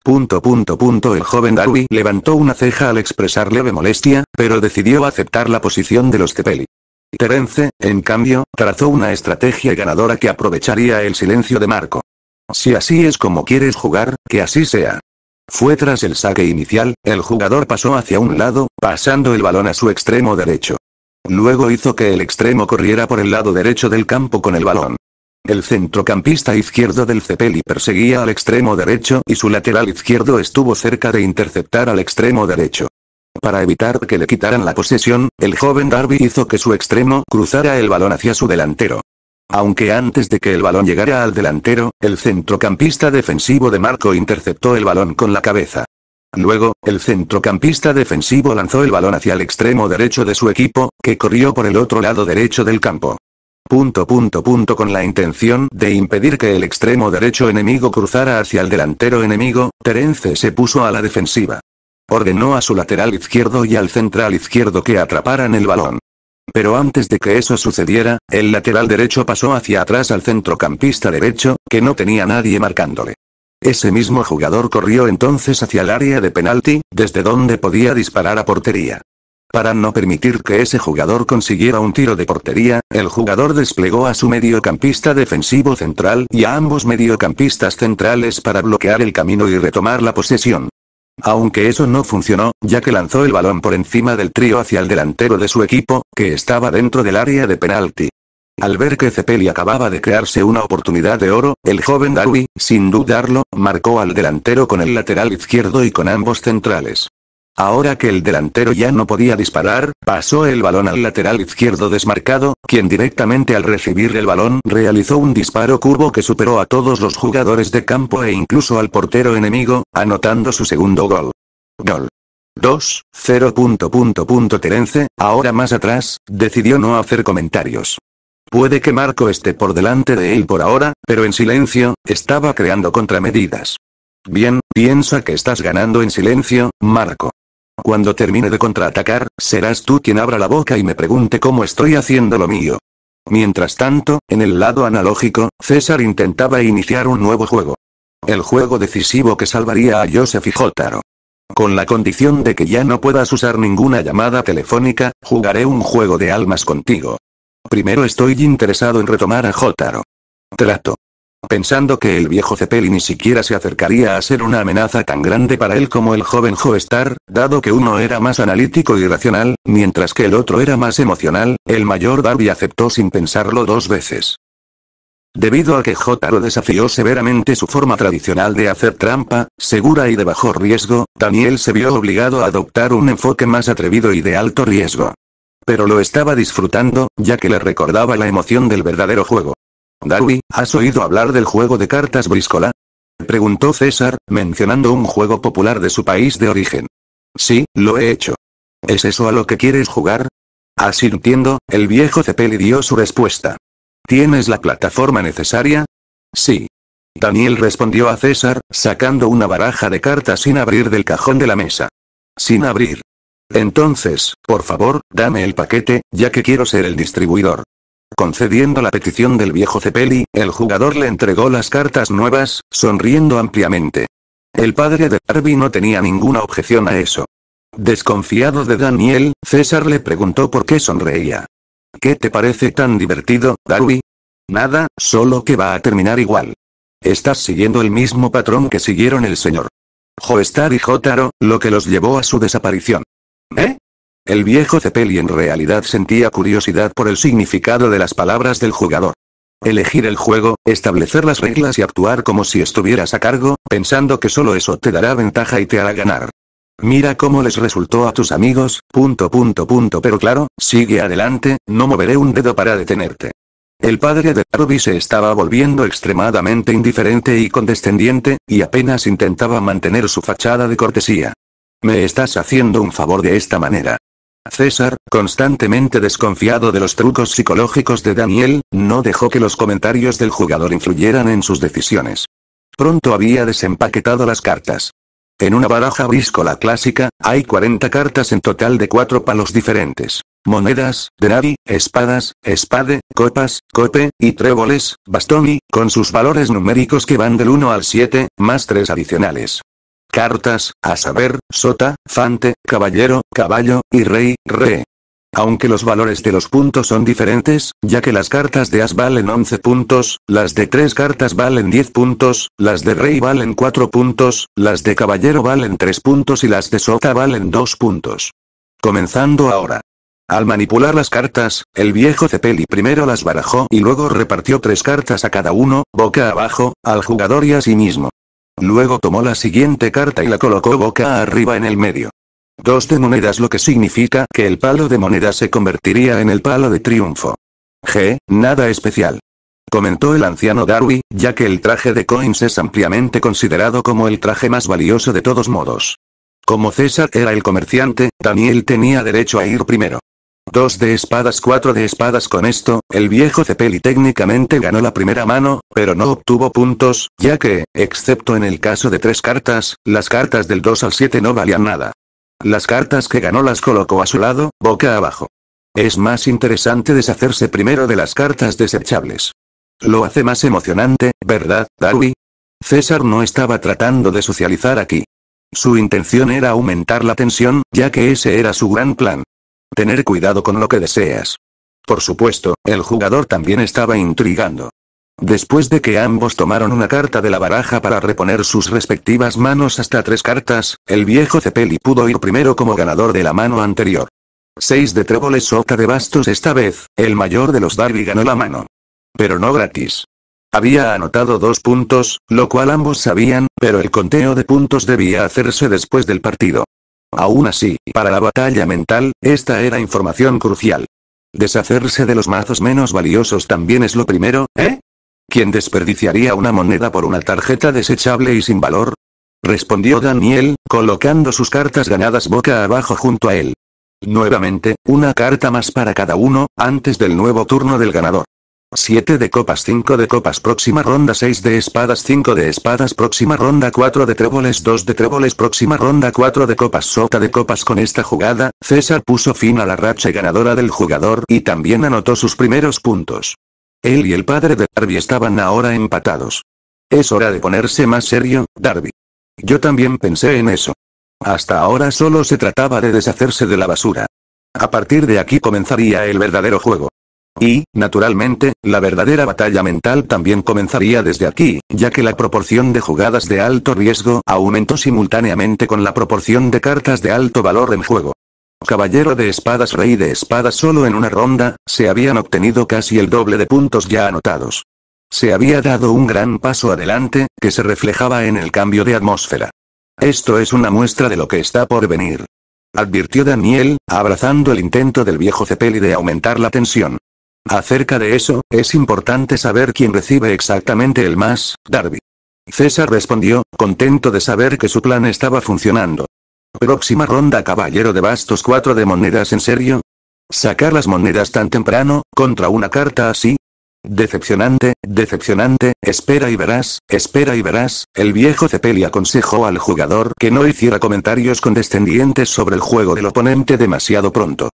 El joven Darby levantó una ceja al expresar leve molestia, pero decidió aceptar la posición de los Zeppeli. Terence, en cambio, trazó una estrategia ganadora que aprovecharía el silencio de Marco. Si así es como quieres jugar, que así sea. Fue tras el saque inicial, el jugador pasó hacia un lado, pasando el balón a su extremo derecho. Luego hizo que el extremo corriera por el lado derecho del campo con el balón. El centrocampista izquierdo del Zeppeli perseguía al extremo derecho y su lateral izquierdo estuvo cerca de interceptar al extremo derecho. Para evitar que le quitaran la posesión, el joven Darby hizo que su extremo cruzara el balón hacia su delantero. Aunque antes de que el balón llegara al delantero, el centrocampista defensivo de Marco interceptó el balón con la cabeza. Luego, el centrocampista defensivo lanzó el balón hacia el extremo derecho de su equipo, que corrió por el otro lado derecho del campo. Con la intención de impedir que el extremo derecho enemigo cruzara hacia el delantero enemigo, Terence se puso a la defensiva. Ordenó a su lateral izquierdo y al central izquierdo que atraparan el balón. Pero antes de que eso sucediera, el lateral derecho pasó hacia atrás al centrocampista derecho, que no tenía nadie marcándole. Ese mismo jugador corrió entonces hacia el área de penalti, desde donde podía disparar a portería. Para no permitir que ese jugador consiguiera un tiro de portería, el jugador desplegó a su mediocampista defensivo central y a ambos mediocampistas centrales para bloquear el camino y retomar la posesión. Aunque eso no funcionó, ya que lanzó el balón por encima del trío hacia el delantero de su equipo, que estaba dentro del área de penalti. Al ver que Zeppeli acababa de crearse una oportunidad de oro, el joven Darby, sin dudarlo, marcó al delantero con el lateral izquierdo y con ambos centrales. Ahora que el delantero ya no podía disparar, pasó el balón al lateral izquierdo desmarcado, quien directamente al recibir el balón realizó un disparo curvo que superó a todos los jugadores de campo e incluso al portero enemigo, anotando su segundo gol. Gol. 2-0. Terence, ahora más atrás, decidió no hacer comentarios. Puede que Marco esté por delante de él por ahora, pero en silencio, estaba creando contramedidas. Bien, piensa que estás ganando en silencio, Marco. Cuando termine de contraatacar, serás tú quien abra la boca y me pregunte cómo estoy haciendo lo mío. Mientras tanto, en el lado analógico, César intentaba iniciar un nuevo juego. El juego decisivo que salvaría a Joseph y Jotaro. Con la condición de que ya no puedas usar ninguna llamada telefónica, jugaré un juego de almas contigo. Primero estoy interesado en retomar a Jotaro. Trato. Pensando que el viejo Zeppeli ni siquiera se acercaría a ser una amenaza tan grande para él como el joven Joestar, dado que uno era más analítico y racional, mientras que el otro era más emocional, el mayor Darby aceptó sin pensarlo dos veces. Debido a que Jotaro desafió severamente su forma tradicional de hacer trampa, segura y de bajo riesgo, Daniel se vio obligado a adoptar un enfoque más atrevido y de alto riesgo. Pero lo estaba disfrutando, ya que le recordaba la emoción del verdadero juego. Darby, ¿has oído hablar del juego de cartas Bríscola? Preguntó César, mencionando un juego popular de su país de origen. Sí, lo he hecho. ¿Es eso a lo que quieres jugar? Asintiendo, el viejo Zeppeli dio su respuesta. ¿Tienes la plataforma necesaria? Sí. Daniel respondió a César, sacando una baraja de cartas sin abrir del cajón de la mesa. Sin abrir. Entonces, por favor, dame el paquete, ya que quiero ser el distribuidor. Concediendo la petición del viejo Zeppeli, el jugador le entregó las cartas nuevas, sonriendo ampliamente. El padre de Darby no tenía ninguna objeción a eso. Desconfiado de Daniel, César le preguntó por qué sonreía. ¿Qué te parece tan divertido, Darby? Nada, solo que va a terminar igual. Estás siguiendo el mismo patrón que siguieron el señor Joestar y Jotaro, lo que los llevó a su desaparición. ¿Eh? El viejo Cepelli en realidad sentía curiosidad por el significado de las palabras del jugador. Elegir el juego, establecer las reglas y actuar como si estuvieras a cargo, pensando que solo eso te dará ventaja y te hará ganar. Mira cómo les resultó a tus amigos, ... pero claro, sigue adelante, no moveré un dedo para detenerte. El padre de Darby se estaba volviendo extremadamente indiferente y condescendiente, y apenas intentaba mantener su fachada de cortesía. Me estás haciendo un favor de esta manera. César, constantemente desconfiado de los trucos psicológicos de Daniel, no dejó que los comentarios del jugador influyeran en sus decisiones. Pronto había desempaquetado las cartas. En una baraja bríscola clásica, hay 40 cartas en total de 4 palos diferentes. Monedas, denari, espadas, espade, copas, cope, y tréboles, bastoni, con sus valores numéricos que van del 1 al 7, más 3 adicionales. Cartas, a saber, sota, fante, caballero, caballo, y rey, re. Aunque los valores de los puntos son diferentes, ya que las cartas de as valen 11 puntos, las de 3 cartas valen 10 puntos, las de rey valen 4 puntos, las de caballero valen 3 puntos y las de sota valen 2 puntos. Comenzando ahora. Al manipular las cartas, el viejo Cepelli primero las barajó y luego repartió 3 cartas a cada uno, boca abajo, al jugador y a sí mismo. Luego tomó la siguiente carta y la colocó boca arriba en el medio. 2 de monedas, lo que significa que el palo de monedas se convertiría en el palo de triunfo. Nada especial. Comentó el anciano Darby, ya que el traje de coins es ampliamente considerado como el traje más valioso de todos modos. Como César era el comerciante, Daniel tenía derecho a ir primero. 2 de espadas, 4 de espadas. Con esto, el viejo Cepelli técnicamente ganó la primera mano, pero no obtuvo puntos, ya que, excepto en el caso de 3 cartas, las cartas del 2 al 7 no valían nada. Las cartas que ganó las colocó a su lado, boca abajo. Es más interesante deshacerse primero de las cartas desechables. Lo hace más emocionante, ¿verdad, Darby? César no estaba tratando de socializar aquí. Su intención era aumentar la tensión, ya que ese era su gran plan. Tener cuidado con lo que deseas. Por supuesto, el jugador también estaba intrigando. Después de que ambos tomaron una carta de la baraja para reponer sus respectivas manos hasta 3 cartas, el viejo Cepelli pudo ir primero como ganador de la mano anterior. 6 de tréboles, sota de bastos. Esta vez, el mayor de los Darby ganó la mano. Pero no gratis. Había anotado 2 puntos, lo cual ambos sabían, pero el conteo de puntos debía hacerse después del partido. Aún así, para la batalla mental, esta era información crucial. Deshacerse de los mazos menos valiosos también es lo primero, ¿eh? ¿Quién desperdiciaría una moneda por una tarjeta desechable y sin valor? Respondió Daniel, colocando sus cartas ganadas boca abajo junto a él. Nuevamente, una carta más para cada uno, antes del nuevo turno del ganador. 7 de copas, 5 de copas, próxima ronda, 6 de espadas, 5 de espadas, próxima ronda, 4 de tréboles, 2 de tréboles, próxima ronda, 4 de copas, sota de copas. Con esta jugada, César puso fin a la racha ganadora del jugador y también anotó sus primeros puntos. Él y el padre de Darby estaban ahora empatados. Es hora de ponerse más serio, Darby. Yo también pensé en eso. Hasta ahora solo se trataba de deshacerse de la basura. A partir de aquí comenzaría el verdadero juego. Y, naturalmente, la verdadera batalla mental también comenzaría desde aquí, ya que la proporción de jugadas de alto riesgo aumentó simultáneamente con la proporción de cartas de alto valor en juego. Caballero de espadas, rey de espadas. Solo en una ronda, se habían obtenido casi el doble de puntos ya anotados. Se había dado un gran paso adelante, que se reflejaba en el cambio de atmósfera. Esto es una muestra de lo que está por venir. Advirtió Daniel, abrazando el intento del viejo Cepelli de aumentar la tensión. Acerca de eso, es importante saber quién recibe exactamente el más, Darby. César respondió, contento de saber que su plan estaba funcionando. Próxima ronda, caballero de bastos, 4 de monedas. ¿En serio? ¿Sacar las monedas tan temprano, contra una carta así? Decepcionante, decepcionante, espera y verás, el viejo Cepelli aconsejó al jugador que no hiciera comentarios condescendientes sobre el juego del oponente demasiado pronto.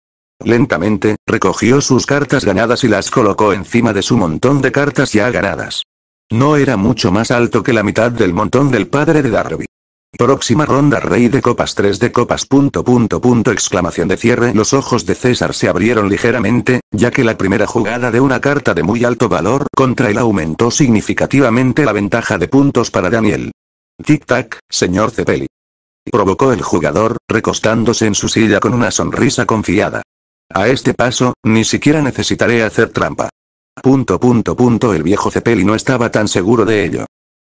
Lentamente, recogió sus cartas ganadas y las colocó encima de su montón de cartas ya ganadas. No era mucho más alto que la mitad del montón del padre de Darby. Próxima ronda rey de copas 3 de copas ... exclamación de cierre. Los ojos de César se abrieron ligeramente, ya que la primera jugada de una carta de muy alto valor contra él aumentó significativamente la ventaja de puntos para Daniel. Tic-tac, señor Cepelli. Provocó el jugador, recostándose en su silla con una sonrisa confiada. A este paso, ni siquiera necesitaré hacer trampa. El viejo Cepelli no estaba tan seguro de ello.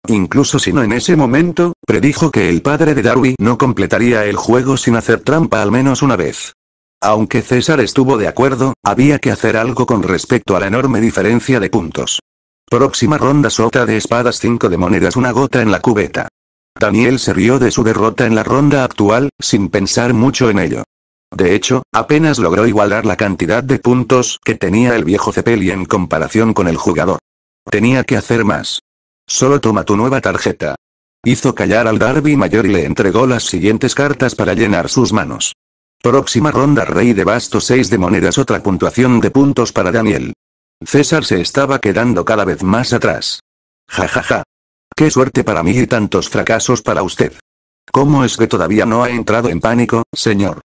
Incluso si no en ese momento, predijo que el padre de Darby no completaría el juego sin hacer trampa al menos una vez. Aunque César estuvo de acuerdo, había que hacer algo con respecto a la enorme diferencia de puntos. Próxima ronda sota de espadas 5 de monedas, una gota en la cubeta. Daniel se rió de su derrota en la ronda actual, sin pensar mucho en ello. De hecho, apenas logró igualar la cantidad de puntos que tenía el viejo Cepelli en comparación con el jugador. Tenía que hacer más. Solo toma tu nueva tarjeta. Hizo callar al Darby mayor y le entregó las siguientes cartas para llenar sus manos. Próxima ronda rey de bastos 6 de monedas, otra puntuación de puntos para Daniel. César se estaba quedando cada vez más atrás. Jajaja. Qué suerte para mí y tantos fracasos para usted. ¿Cómo es que todavía no ha entrado en pánico, señor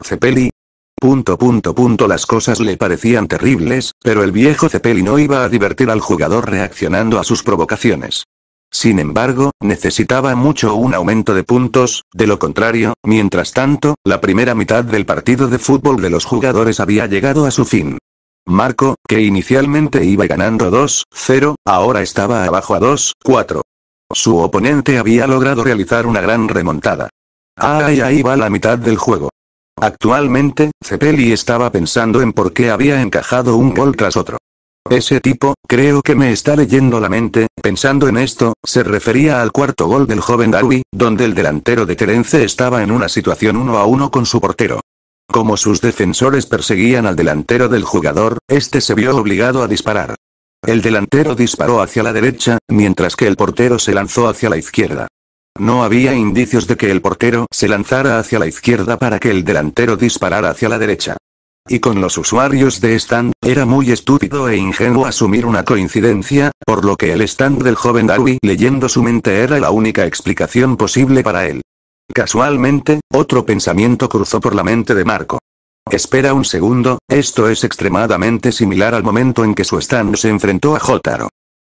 Cepelli? Las cosas le parecían terribles, pero el viejo Cepelli no iba a divertir al jugador reaccionando a sus provocaciones. Sin embargo, necesitaba mucho un aumento de puntos, de lo contrario, mientras tanto, la primera mitad del partido de fútbol de los jugadores había llegado a su fin. Marco, que inicialmente iba ganando 2-0, ahora estaba abajo a 2-4. Su oponente había logrado realizar una gran remontada. Ahí va la mitad del juego. Actualmente, Cepelli estaba pensando en por qué había encajado un gol tras otro. Ese tipo, creo que me está leyendo la mente. Pensando en esto, se refería al cuarto gol del joven Darby, donde el delantero de Terence estaba en una situación 1-1 con su portero. Como sus defensores perseguían al delantero del jugador, este se vio obligado a disparar. El delantero disparó hacia la derecha, mientras que el portero se lanzó hacia la izquierda. No había indicios de que el portero se lanzara hacia la izquierda para que el delantero disparara hacia la derecha. Y con los usuarios de stand, era muy estúpido e ingenuo asumir una coincidencia, por lo que el stand del joven Darby leyendo su mente era la única explicación posible para él. Casualmente, otro pensamiento cruzó por la mente de Marco. Espera un segundo, esto es extremadamente similar al momento en que su stand se enfrentó a Jotaro.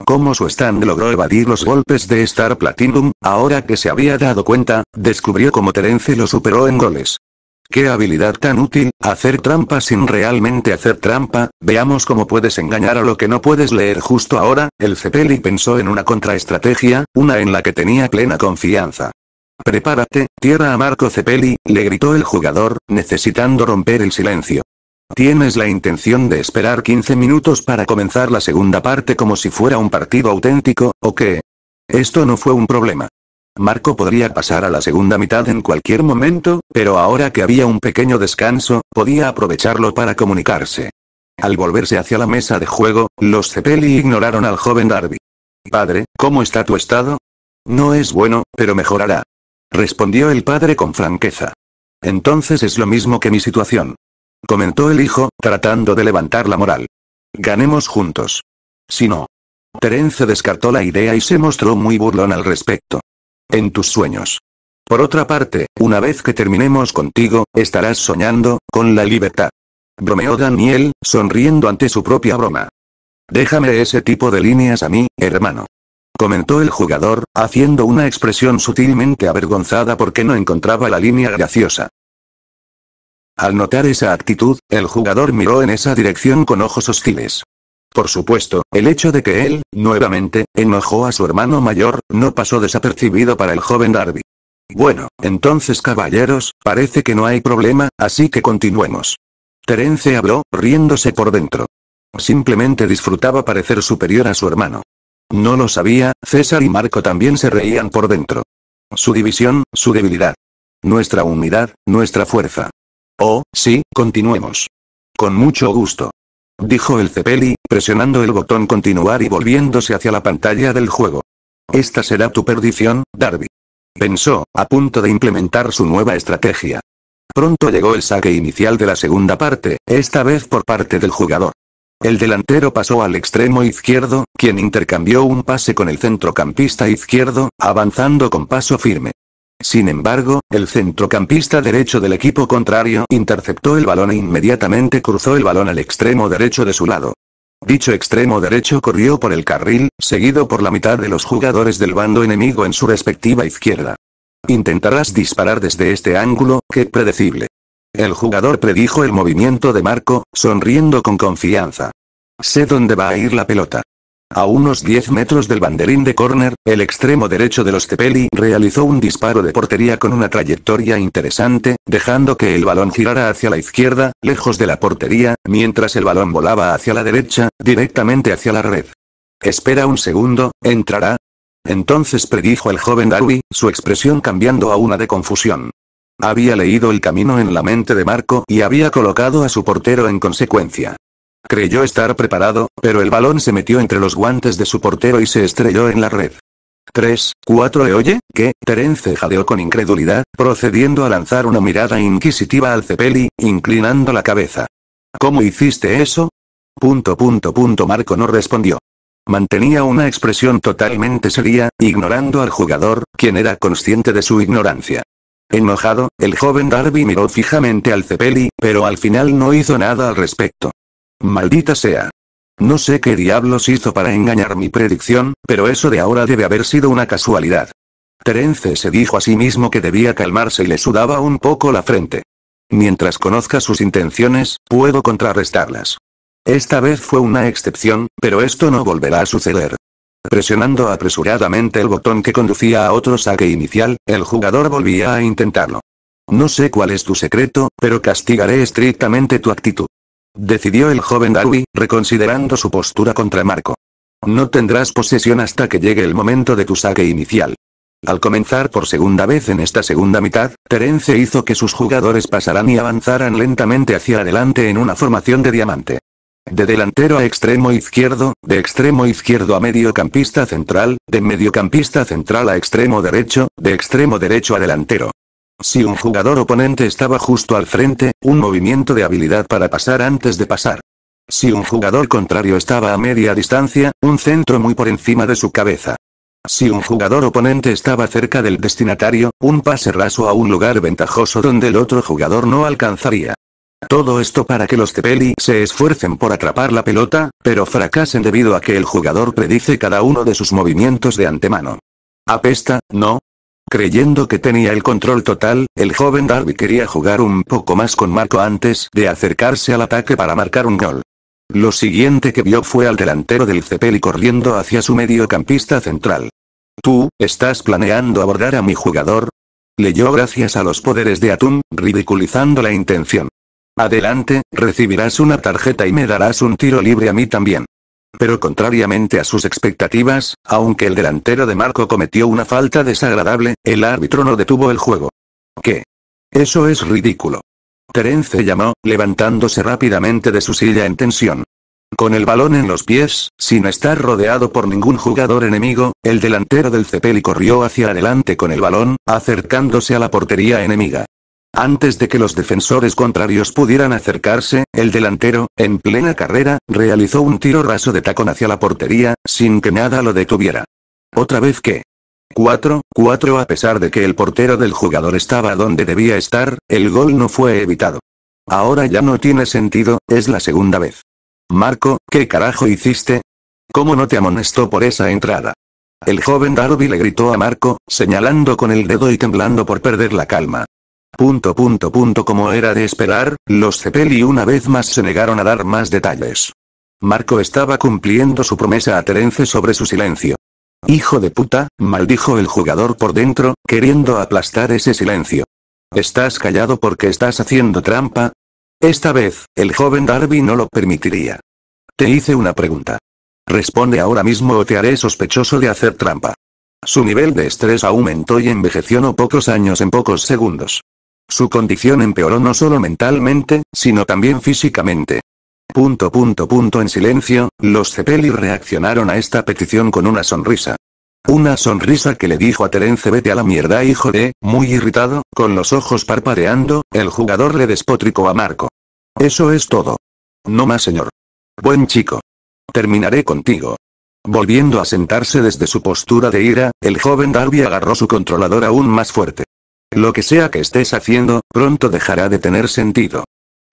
Cómo su stand logró evadir los golpes de Star Platinum, ahora que se había dado cuenta, descubrió cómo Terence lo superó en goles. ¡Qué habilidad tan útil! Hacer trampa sin realmente hacer trampa. Veamos cómo puedes engañar a lo que no puedes leer justo ahora. El Cepelli pensó en una contraestrategia, una en la que tenía plena confianza. Prepárate, tierra a Marco Cepelli, le gritó el jugador, necesitando romper el silencio. ¿Tienes la intención de esperar 15 minutos para comenzar la segunda parte como si fuera un partido auténtico, o qué? Esto no fue un problema. Marco podría pasar a la segunda mitad en cualquier momento, pero ahora que había un pequeño descanso, podía aprovecharlo para comunicarse. Al volverse hacia la mesa de juego, los Cepelli ignoraron al joven Darby. Padre, ¿cómo está tu estado? No es bueno, pero mejorará. Respondió el padre con franqueza. Entonces es lo mismo que mi situación. Comentó el hijo, tratando de levantar la moral. Ganemos juntos. Si no. Terence descartó la idea y se mostró muy burlón al respecto. En tus sueños. Por otra parte, una vez que terminemos contigo, estarás soñando con la libertad. Bromeó Daniel, sonriendo ante su propia broma. Déjame ese tipo de líneas a mí, hermano. Comentó el jugador, haciendo una expresión sutilmente avergonzada porque no encontraba la línea graciosa. Al notar esa actitud, el jugador miró en esa dirección con ojos hostiles. Por supuesto, el hecho de que él, nuevamente, enojó a su hermano mayor, no pasó desapercibido para el joven Darby. Bueno, entonces caballeros, parece que no hay problema, así que continuemos. Terence habló, riéndose por dentro. Simplemente disfrutaba parecer superior a su hermano. No lo sabía, César y Marco también se reían por dentro. Su división, su debilidad. Nuestra unidad, nuestra fuerza. Oh, sí, continuemos. Con mucho gusto. Dijo el Cepelli, presionando el botón continuar y volviéndose hacia la pantalla del juego. Esta será tu perdición, Darby. Pensó, a punto de implementar su nueva estrategia. Pronto llegó el saque inicial de la segunda parte, esta vez por parte del jugador. El delantero pasó al extremo izquierdo, quien intercambió un pase con el centrocampista izquierdo, avanzando con paso firme. Sin embargo, el centrocampista derecho del equipo contrario interceptó el balón e inmediatamente cruzó el balón al extremo derecho de su lado. Dicho extremo derecho corrió por el carril, seguido por la mitad de los jugadores del bando enemigo en su respectiva izquierda. Intentarás disparar desde este ángulo, qué predecible. El jugador predijo el movimiento de Marco, sonriendo con confianza. Sé dónde va a ir la pelota. A unos 10 metros del banderín de córner, el extremo derecho de los Cepeli realizó un disparo de portería con una trayectoria interesante, dejando que el balón girara hacia la izquierda, lejos de la portería, mientras el balón volaba hacia la derecha, directamente hacia la red. Espera un segundo, ¿entrará? Entonces predijo el joven Darby, su expresión cambiando a una de confusión. Había leído el camino en la mente de Marco y había colocado a su portero en consecuencia. Creyó estar preparado, pero el balón se metió entre los guantes de su portero y se estrelló en la red. 3, 4 ¿Oye? ¿Qué? Terence jadeó con incredulidad, procediendo a lanzar una mirada inquisitiva al Cepeli, inclinando la cabeza. ¿Cómo hiciste eso? Marco no respondió. Mantenía una expresión totalmente seria, ignorando al jugador, quien era consciente de su ignorancia. Enojado, el joven Darby miró fijamente al Cepeli, pero al final no hizo nada al respecto. Maldita sea. No sé qué diablos hizo para engañar mi predicción, pero eso de ahora debe haber sido una casualidad. Terence se dijo a sí mismo que debía calmarse y le sudaba un poco la frente. Mientras conozca sus intenciones, puedo contrarrestarlas. Esta vez fue una excepción, pero esto no volverá a suceder. Presionando apresuradamente el botón que conducía a otro saque inicial, el jugador volvía a intentarlo. No sé cuál es tu secreto, pero castigaré estrictamente tu actitud. Decidió el joven Darby, reconsiderando su postura contra Marco. No tendrás posesión hasta que llegue el momento de tu saque inicial. Al comenzar por segunda vez en esta segunda mitad, Terence hizo que sus jugadores pasaran y avanzaran lentamente hacia adelante en una formación de diamante. De delantero a extremo izquierdo, de extremo izquierdo a mediocampista central, de mediocampista central a extremo derecho, de extremo derecho a delantero. Si un jugador oponente estaba justo al frente, un movimiento de habilidad para pasar antes de pasar. Si un jugador contrario estaba a media distancia, un centro muy por encima de su cabeza. Si un jugador oponente estaba cerca del destinatario, un pase raso a un lugar ventajoso donde el otro jugador no alcanzaría. Todo esto para que los Cepeli se esfuercen por atrapar la pelota, pero fracasen debido a que el jugador predice cada uno de sus movimientos de antemano. Apesta, ¿no? Creyendo que tenía el control total, el joven Darby quería jugar un poco más con Marco antes de acercarse al ataque para marcar un gol. Lo siguiente que vio fue al delantero del Cepeli corriendo hacia su mediocampista central. ¿Tú, estás planeando abordar a mi jugador? Leyó gracias a los poderes de Atum, ridiculizando la intención. Adelante, recibirás una tarjeta y me darás un tiro libre a mí también. Pero contrariamente a sus expectativas, aunque el delantero de Marco cometió una falta desagradable, el árbitro no detuvo el juego. ¿Qué? Eso es ridículo. Terence llamó, levantándose rápidamente de su silla en tensión. Con el balón en los pies, sin estar rodeado por ningún jugador enemigo, el delantero del Cepeli corrió hacia adelante con el balón, acercándose a la portería enemiga. Antes de que los defensores contrarios pudieran acercarse, el delantero, en plena carrera, realizó un tiro raso de tacón hacia la portería, sin que nada lo detuviera. Otra vez que 4, a pesar de que el portero del jugador estaba donde debía estar, el gol no fue evitado. Ahora ya no tiene sentido, es la segunda vez. Marco, ¿qué carajo hiciste? ¿Cómo no te amonestó por esa entrada? El joven Darby le gritó a Marco, señalando con el dedo y temblando por perder la calma. Como era de esperar, los Cepeli una vez más se negaron a dar más detalles. Marco estaba cumpliendo su promesa a Terence sobre su silencio. Hijo de puta, maldijo el jugador por dentro, queriendo aplastar ese silencio. ¿Estás callado porque estás haciendo trampa? Esta vez, el joven Darby no lo permitiría. Te hice una pregunta. Responde ahora mismo o te haré sospechoso de hacer trampa. Su nivel de estrés aumentó y envejeció no pocos años en pocos segundos. Su condición empeoró no solo mentalmente, sino también físicamente. En silencio, los Cepeli reaccionaron a esta petición con una sonrisa. Una sonrisa que le dijo a Terence vete a la mierda hijo de, muy irritado, con los ojos parpadeando, el jugador le despotricó a Marco. Eso es todo. No más señor. Buen chico. Terminaré contigo. Volviendo a sentarse desde su postura de ira, el joven Darby agarró su controlador aún más fuerte. Lo que sea que estés haciendo, pronto dejará de tener sentido.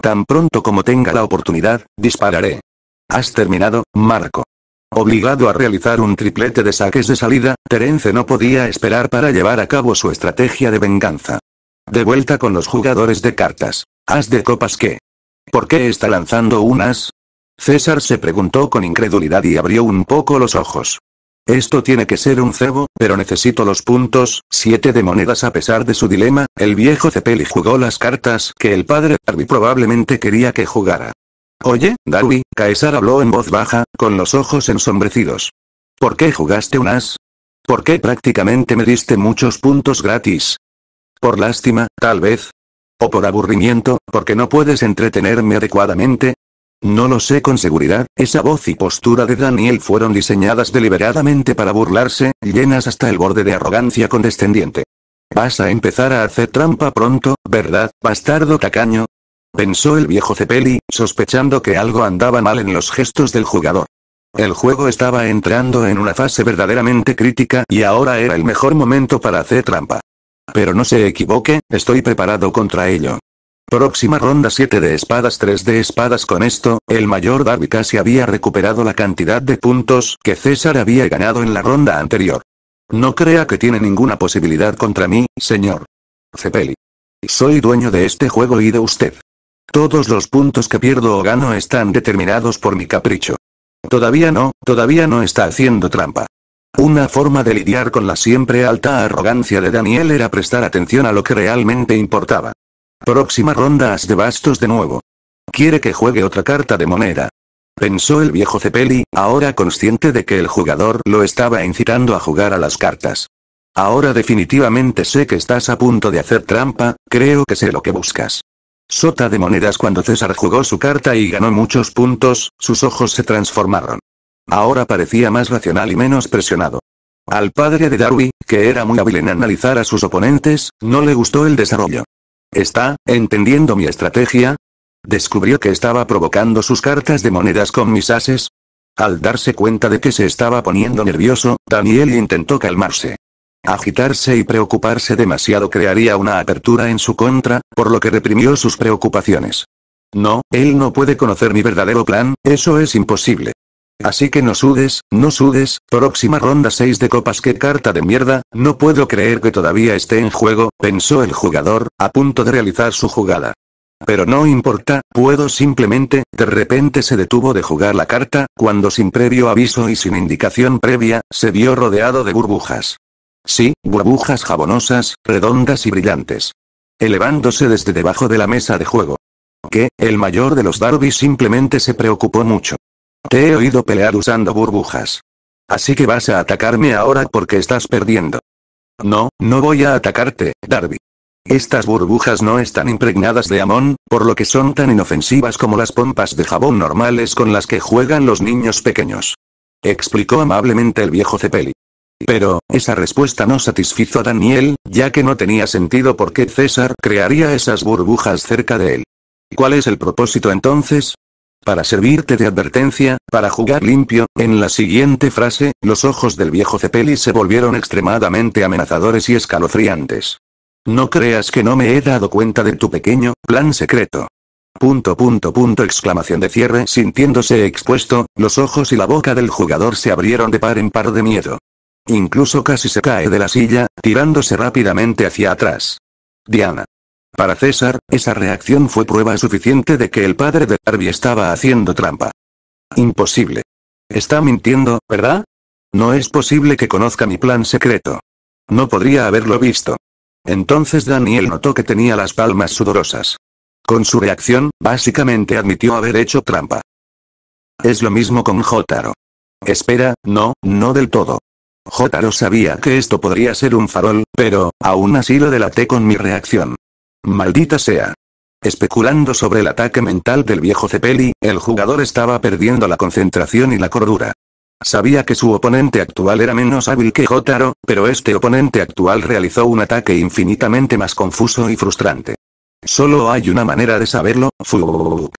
Tan pronto como tenga la oportunidad, dispararé. ¿Has terminado, Marco? Obligado a realizar un triplete de saques de salida, Terence no podía esperar para llevar a cabo su estrategia de venganza. De vuelta con los jugadores de cartas. ¿As de copas qué? ¿Por qué está lanzando un as? César se preguntó con incredulidad y abrió un poco los ojos. Esto tiene que ser un cebo, pero necesito los puntos, 7 de monedas. A pesar de su dilema, el viejo Cepelli jugó las cartas que el padre Darby probablemente quería que jugara. Oye, Darby, Caesar habló en voz baja, con los ojos ensombrecidos. ¿Por qué jugaste un as? ¿Por qué prácticamente me diste muchos puntos gratis? ¿Por lástima, tal vez? ¿O por aburrimiento, porque no puedes entretenerme adecuadamente? No lo sé con seguridad, esa voz y postura de Daniel fueron diseñadas deliberadamente para burlarse, llenas hasta el borde de arrogancia condescendiente. Vas a empezar a hacer trampa pronto, ¿verdad, bastardo tacaño? Pensó el viejo Cepelli, sospechando que algo andaba mal en los gestos del jugador. El juego estaba entrando en una fase verdaderamente crítica y ahora era el mejor momento para hacer trampa. Pero no se equivoque, estoy preparado contra ello. Próxima ronda 7 de espadas 3 de espadas. Con esto, el mayor Darby casi había recuperado la cantidad de puntos que César había ganado en la ronda anterior. No crea que tiene ninguna posibilidad contra mí, señor Cepelli. Soy dueño de este juego y de usted. Todos los puntos que pierdo o gano están determinados por mi capricho. Todavía no está haciendo trampa. Una forma de lidiar con la siempre alta arrogancia de Daniel era prestar atención a lo que realmente importaba. Próxima ronda as de bastos de nuevo. Quiere que juegue otra carta de moneda. Pensó el viejo Cepelli, ahora consciente de que el jugador lo estaba incitando a jugar a las cartas. Ahora definitivamente sé que estás a punto de hacer trampa, creo que sé lo que buscas. Sota de monedas. Cuando César jugó su carta y ganó muchos puntos, sus ojos se transformaron. Ahora parecía más racional y menos presionado. Al padre de Darby, que era muy hábil en analizar a sus oponentes, no le gustó el desarrollo. ¿Está entendiendo mi estrategia? ¿Descubrió que estaba provocando sus cartas de monedas con mis ases? Al darse cuenta de que se estaba poniendo nervioso, Daniel intentó calmarse. Agitarse y preocuparse demasiado crearía una apertura en su contra, por lo que reprimió sus preocupaciones. No, él no puede conocer mi verdadero plan, eso es imposible. Así que no sudes, no sudes. Próxima ronda 6 de copas. ¡Qué carta de mierda! No puedo creer que todavía esté en juego, pensó el jugador, a punto de realizar su jugada. Pero no importa, puedo simplemente. De repente se detuvo de jugar la carta, cuando sin previo aviso y sin indicación previa, se vio rodeado de burbujas. Sí, burbujas jabonosas, redondas y brillantes. Elevándose desde debajo de la mesa de juego. ¿Qué? El mayor de los Darby simplemente se preocupó mucho. Te he oído pelear usando burbujas. Así que vas a atacarme ahora porque estás perdiendo. No, no voy a atacarte, Darby. Estas burbujas no están impregnadas de amón, por lo que son tan inofensivas como las pompas de jabón normales con las que juegan los niños pequeños. Explicó amablemente el viejo Cepelli. Pero, esa respuesta no satisfizo a Daniel, ya que no tenía sentido por qué César crearía esas burbujas cerca de él. ¿Cuál es el propósito entonces? Para servirte de advertencia, para jugar limpio. En la siguiente frase, los ojos del viejo Cepelli se volvieron extremadamente amenazadores y escalofriantes. No creas que no me he dado cuenta de tu pequeño plan secreto. Exclamación de cierre. Sintiéndose expuesto, los ojos y la boca del jugador se abrieron de par en par de miedo. Incluso casi se cae de la silla, tirándose rápidamente hacia atrás. Diana. Para César, esa reacción fue prueba suficiente de que el padre de Darby estaba haciendo trampa. Imposible. Está mintiendo, ¿verdad? No es posible que conozca mi plan secreto. No podría haberlo visto. Entonces Daniel notó que tenía las palmas sudorosas. Con su reacción, básicamente admitió haber hecho trampa. Es lo mismo con Jotaro. Espera, no del todo. Jotaro sabía que esto podría ser un farol, pero, aún así lo delaté con mi reacción. Maldita sea. Especulando sobre el ataque mental del viejo Cepelli, el jugador estaba perdiendo la concentración y la cordura. Sabía que su oponente actual era menos hábil que Jotaro, pero este oponente actual realizó un ataque infinitamente más confuso y frustrante. Solo hay una manera de saberlo, Fug.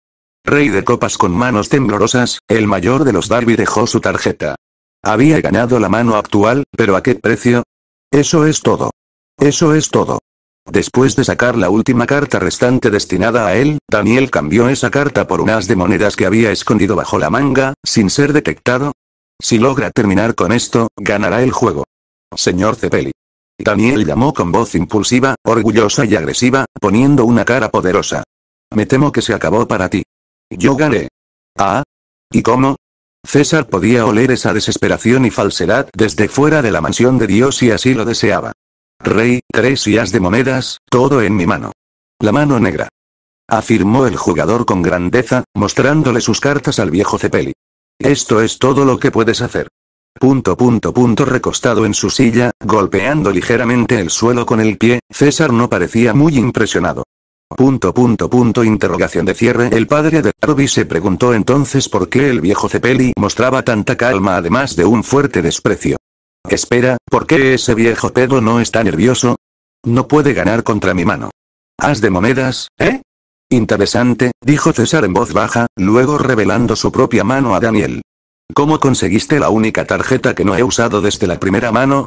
Rey de copas con manos temblorosas, el mayor de los Darby dejó su tarjeta. Había ganado la mano actual, pero ¿a qué precio? Eso es todo. Eso es todo. Después de sacar la última carta restante destinada a él, Daniel cambió esa carta por un as de monedas que había escondido bajo la manga, sin ser detectado. Si logra terminar con esto, ganará el juego. Señor Cepelli. Daniel llamó con voz impulsiva, orgullosa y agresiva, poniendo una cara poderosa. Me temo que se acabó para ti. Yo gané. ¿Ah? ¿Y cómo? César podía oler esa desesperación y falsedad desde fuera de la mansión de Dios y así lo deseaba. Rey, 3 y as de monedas, todo en mi mano. La mano negra. Afirmó el jugador con grandeza, mostrándole sus cartas al viejo Cepelli. Esto es todo lo que puedes hacer. Recostado en su silla, golpeando ligeramente el suelo con el pie, César no parecía muy impresionado. Interrogación de cierre. El padre de Darby se preguntó entonces por qué el viejo Cepelli mostraba tanta calma además de un fuerte desprecio. Espera, ¿por qué ese viejo pedo no está nervioso? No puede ganar contra mi mano. ¿As de monedas, eh? Interesante, dijo César en voz baja, luego revelando su propia mano a Daniel. ¿Cómo conseguiste la única tarjeta que no he usado desde la primera mano?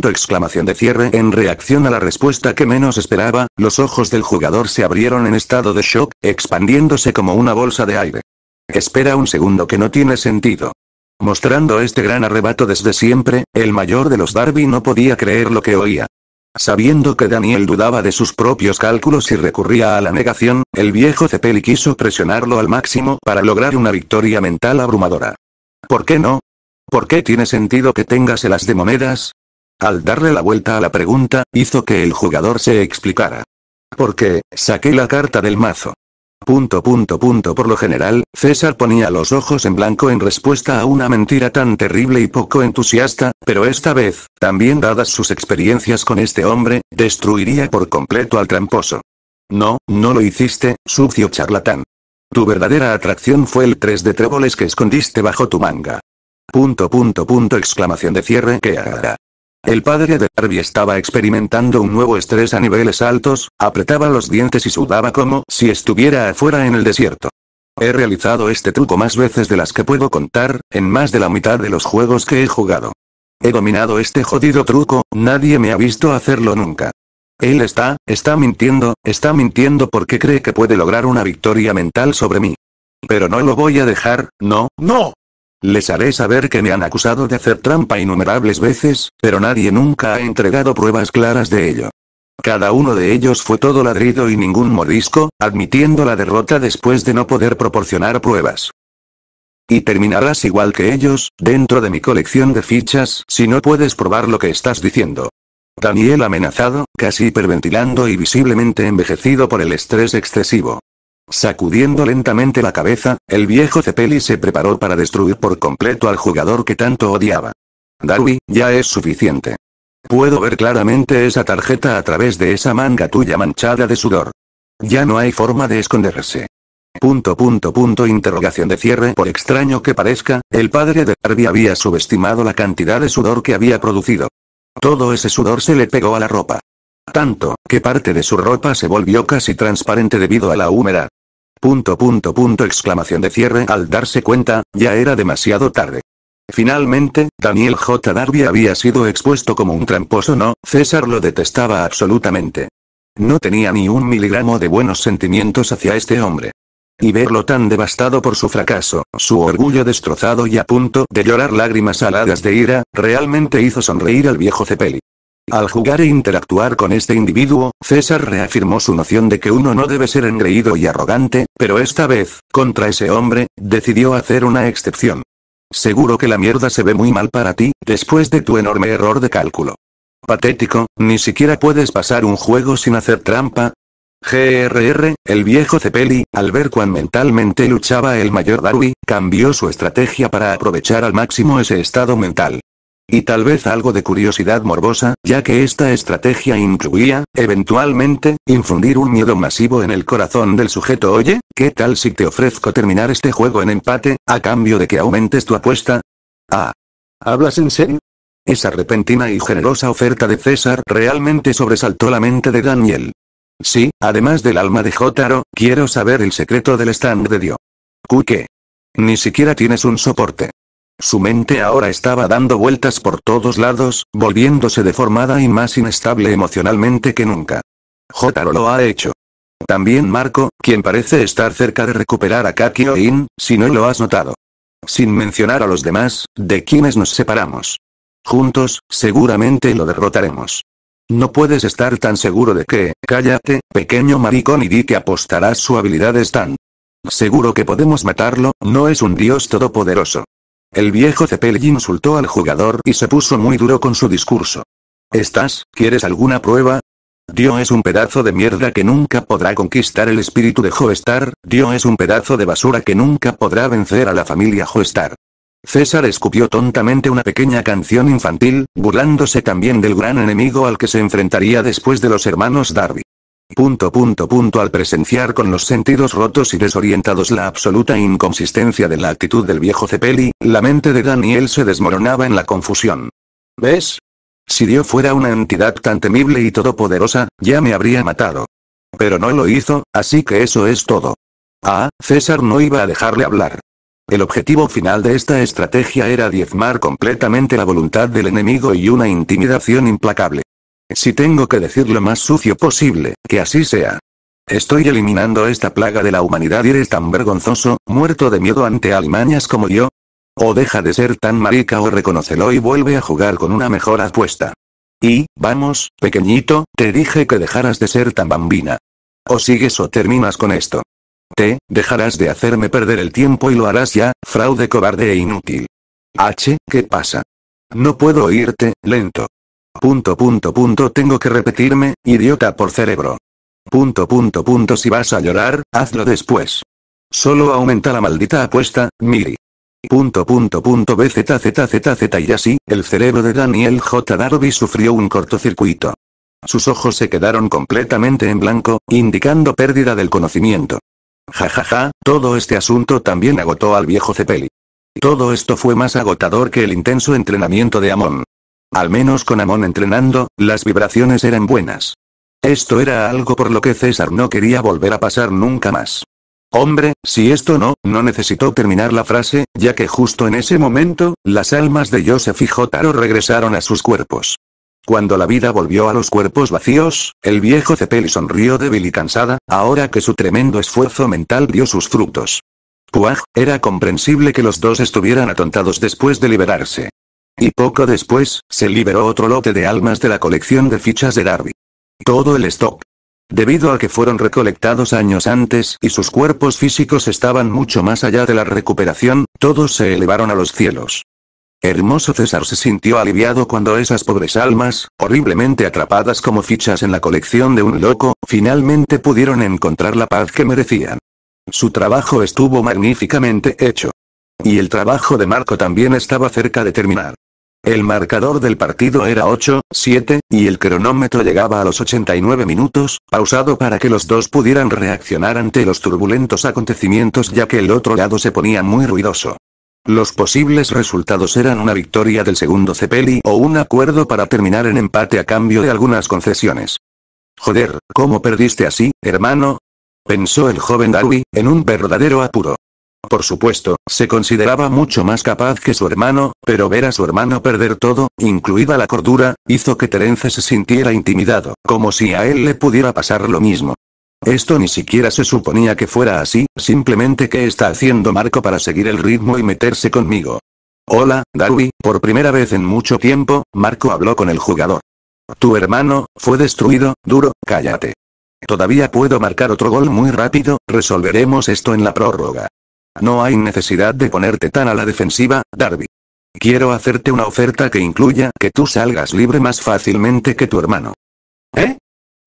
Exclamación de cierre. En reacción a la respuesta que menos esperaba, los ojos del jugador se abrieron en estado de shock, expandiéndose como una bolsa de aire. Espera un segundo, que no tiene sentido. Mostrando este gran arrebato desde siempre, el mayor de los Darby no podía creer lo que oía. Sabiendo que Daniel dudaba de sus propios cálculos y recurría a la negación, el viejo Cepelli quiso presionarlo al máximo para lograr una victoria mental abrumadora. ¿Por qué no? ¿Por qué tiene sentido que tengas el as de monedas? Al darle la vuelta a la pregunta, hizo que el jugador se explicara. Porque, saqué la carta del mazo. Por lo general, César ponía los ojos en blanco en respuesta a una mentira tan terrible y poco entusiasta, pero esta vez, también dadas sus experiencias con este hombre, destruiría por completo al tramposo. No, no lo hiciste, sucio charlatán. Tu verdadera atracción fue el 3 de tréboles que escondiste bajo tu manga. Exclamación de cierre. ¿Qué hará? El padre de Darby estaba experimentando un nuevo estrés a niveles altos, apretaba los dientes y sudaba como si estuviera afuera en el desierto. He realizado este truco más veces de las que puedo contar, en más de la mitad de los juegos que he jugado. He dominado este jodido truco, nadie me ha visto hacerlo nunca. Él está mintiendo porque cree que puede lograr una victoria mental sobre mí. Pero no lo voy a dejar, no. Les haré saber que me han acusado de hacer trampa innumerables veces, pero nadie nunca ha entregado pruebas claras de ello. Cada uno de ellos fue todo ladrido y ningún mordisco, admitiendo la derrota después de no poder proporcionar pruebas. Y terminarás igual que ellos, dentro de mi colección de fichas, si no puedes probar lo que estás diciendo. Daniel amenazado, casi hiperventilando y visiblemente envejecido por el estrés excesivo. Sacudiendo lentamente la cabeza, el viejo Cepelli se preparó para destruir por completo al jugador que tanto odiaba. Darby, ya es suficiente. Puedo ver claramente esa tarjeta a través de esa manga tuya manchada de sudor. Ya no hay forma de esconderse. Interrogación de cierre. Por extraño que parezca, el padre de Darby había subestimado la cantidad de sudor que había producido. Todo ese sudor se le pegó a la ropa. Tanto, que parte de su ropa se volvió casi transparente debido a la humedad. Exclamación de cierre. Al darse cuenta, ya era demasiado tarde. Finalmente, Daniel J. Darby había sido expuesto como un tramposo. No, César lo detestaba absolutamente. No tenía ni un miligramo de buenos sentimientos hacia este hombre. Y verlo tan devastado por su fracaso, su orgullo destrozado y a punto de llorar lágrimas saladas de ira, realmente hizo sonreír al viejo Cepelli. Al jugar e interactuar con este individuo, César reafirmó su noción de que uno no debe ser engreído y arrogante, pero esta vez, contra ese hombre, decidió hacer una excepción. Seguro que la mierda se ve muy mal para ti, después de tu enorme error de cálculo. Patético, ni siquiera puedes pasar un juego sin hacer trampa. El viejo Cepelli, al ver cuán mentalmente luchaba el mayor Darby, cambió su estrategia para aprovechar al máximo ese estado mental. Y tal vez algo de curiosidad morbosa, ya que esta estrategia incluía, eventualmente, infundir un miedo masivo en el corazón del sujeto. Oye, ¿qué tal si te ofrezco terminar este juego en empate, a cambio de que aumentes tu apuesta? Ah. ¿Hablas en serio? Esa repentina y generosa oferta de César realmente sobresaltó la mente de Daniel. Sí, además del alma de Jotaro, quiero saber el secreto del stand de Dio. ¿Qué? Ni siquiera tienes un soporte. Su mente ahora estaba dando vueltas por todos lados, volviéndose deformada y más inestable emocionalmente que nunca. Jotaro lo ha hecho. También Marco, quien parece estar cerca de recuperar a Kakyoin, si no lo has notado. Sin mencionar a los demás, de quienes nos separamos. Juntos, seguramente lo derrotaremos. No puedes estar tan seguro de que, cállate, pequeño maricón, y di que apostarás su habilidad es tan. Seguro que podemos matarlo, no es un dios todopoderoso. El viejo Cepelli insultó al jugador y se puso muy duro con su discurso. ¿Quieres alguna prueba? Dio es un pedazo de mierda que nunca podrá conquistar el espíritu de Joestar, Dio es un pedazo de basura que nunca podrá vencer a la familia Joestar. César escupió tontamente una pequeña canción infantil, burlándose también del gran enemigo al que se enfrentaría después de los hermanos Darby. Al presenciar con los sentidos rotos y desorientados la absoluta inconsistencia de la actitud del viejo Cepelli, la mente de Daniel se desmoronaba en la confusión. ¿Ves? Si Dio fuera una entidad tan temible y todopoderosa, ya me habría matado. Pero no lo hizo, así que eso es todo. César no iba a dejarle hablar. El objetivo final de esta estrategia era diezmar completamente la voluntad del enemigo y una intimidación implacable. Si tengo que decir lo más sucio posible, que así sea. Estoy eliminando esta plaga de la humanidad y eres tan vergonzoso, muerto de miedo ante alimañas como yo. O deja de ser tan marica o reconócelo y vuelve a jugar con una mejor apuesta. Y, vamos, pequeñito, te dije que dejaras de ser tan bambina. O sigues o terminas con esto. Dejarás de hacerme perder el tiempo y lo harás ya, fraude cobarde e inútil. ¿Qué pasa? No puedo oírte, lento. Tengo que repetirme, idiota por cerebro. Si vas a llorar, hazlo después. Solo aumenta la maldita apuesta, Miri. BZZZZ y así, el cerebro de Daniel J. Darby sufrió un cortocircuito. Sus ojos se quedaron completamente en blanco, indicando pérdida del conocimiento. Todo este asunto también agotó al viejo Cepelli. Todo esto fue más agotador que el intenso entrenamiento de Amon. Al menos con Amon entrenando, las vibraciones eran buenas. Esto era algo por lo que César no quería volver a pasar nunca más. Hombre, si esto no necesitó terminar la frase, ya que justo en ese momento, las almas de Joseph y Jotaro regresaron a sus cuerpos. Cuando la vida volvió a los cuerpos vacíos, el viejo Cepelli sonrió débil y cansada, ahora que su tremendo esfuerzo mental dio sus frutos. Era comprensible que los dos estuvieran atontados después de liberarse. Y poco después, se liberó otro lote de almas de la colección de fichas de Darby. Todo el stock. Debido a que fueron recolectados años antes y sus cuerpos físicos estaban mucho más allá de la recuperación, todos se elevaron a los cielos. Hermoso César se sintió aliviado cuando esas pobres almas, horriblemente atrapadas como fichas en la colección de un loco, finalmente pudieron encontrar la paz que merecían. Su trabajo estuvo magníficamente hecho. Y el trabajo de Marco también estaba cerca de terminar. El marcador del partido era 8-7, y el cronómetro llegaba a los 89 minutos, pausado para que los dos pudieran reaccionar ante los turbulentos acontecimientos ya que el otro lado se ponía muy ruidoso. Los posibles resultados eran una victoria del segundo Cepelli o un acuerdo para terminar en empate a cambio de algunas concesiones. Joder, ¿cómo perdiste así, hermano? Pensó el joven Darby, en un verdadero apuro. Por supuesto, se consideraba mucho más capaz que su hermano, pero ver a su hermano perder todo, incluida la cordura, hizo que Terence se sintiera intimidado, como si a él le pudiera pasar lo mismo. Esto ni siquiera se suponía que fuera así, simplemente ¿qué está haciendo Marco para seguir el ritmo y meterse conmigo? Hola, Darby, por primera vez en mucho tiempo, Marco habló con el jugador. Tu hermano, fue destruido, duro, cállate. Todavía puedo marcar otro gol muy rápido, resolveremos esto en la prórroga. No hay necesidad de ponerte tan a la defensiva, Darby. Quiero hacerte una oferta que incluya que tú salgas libre más fácilmente que tu hermano.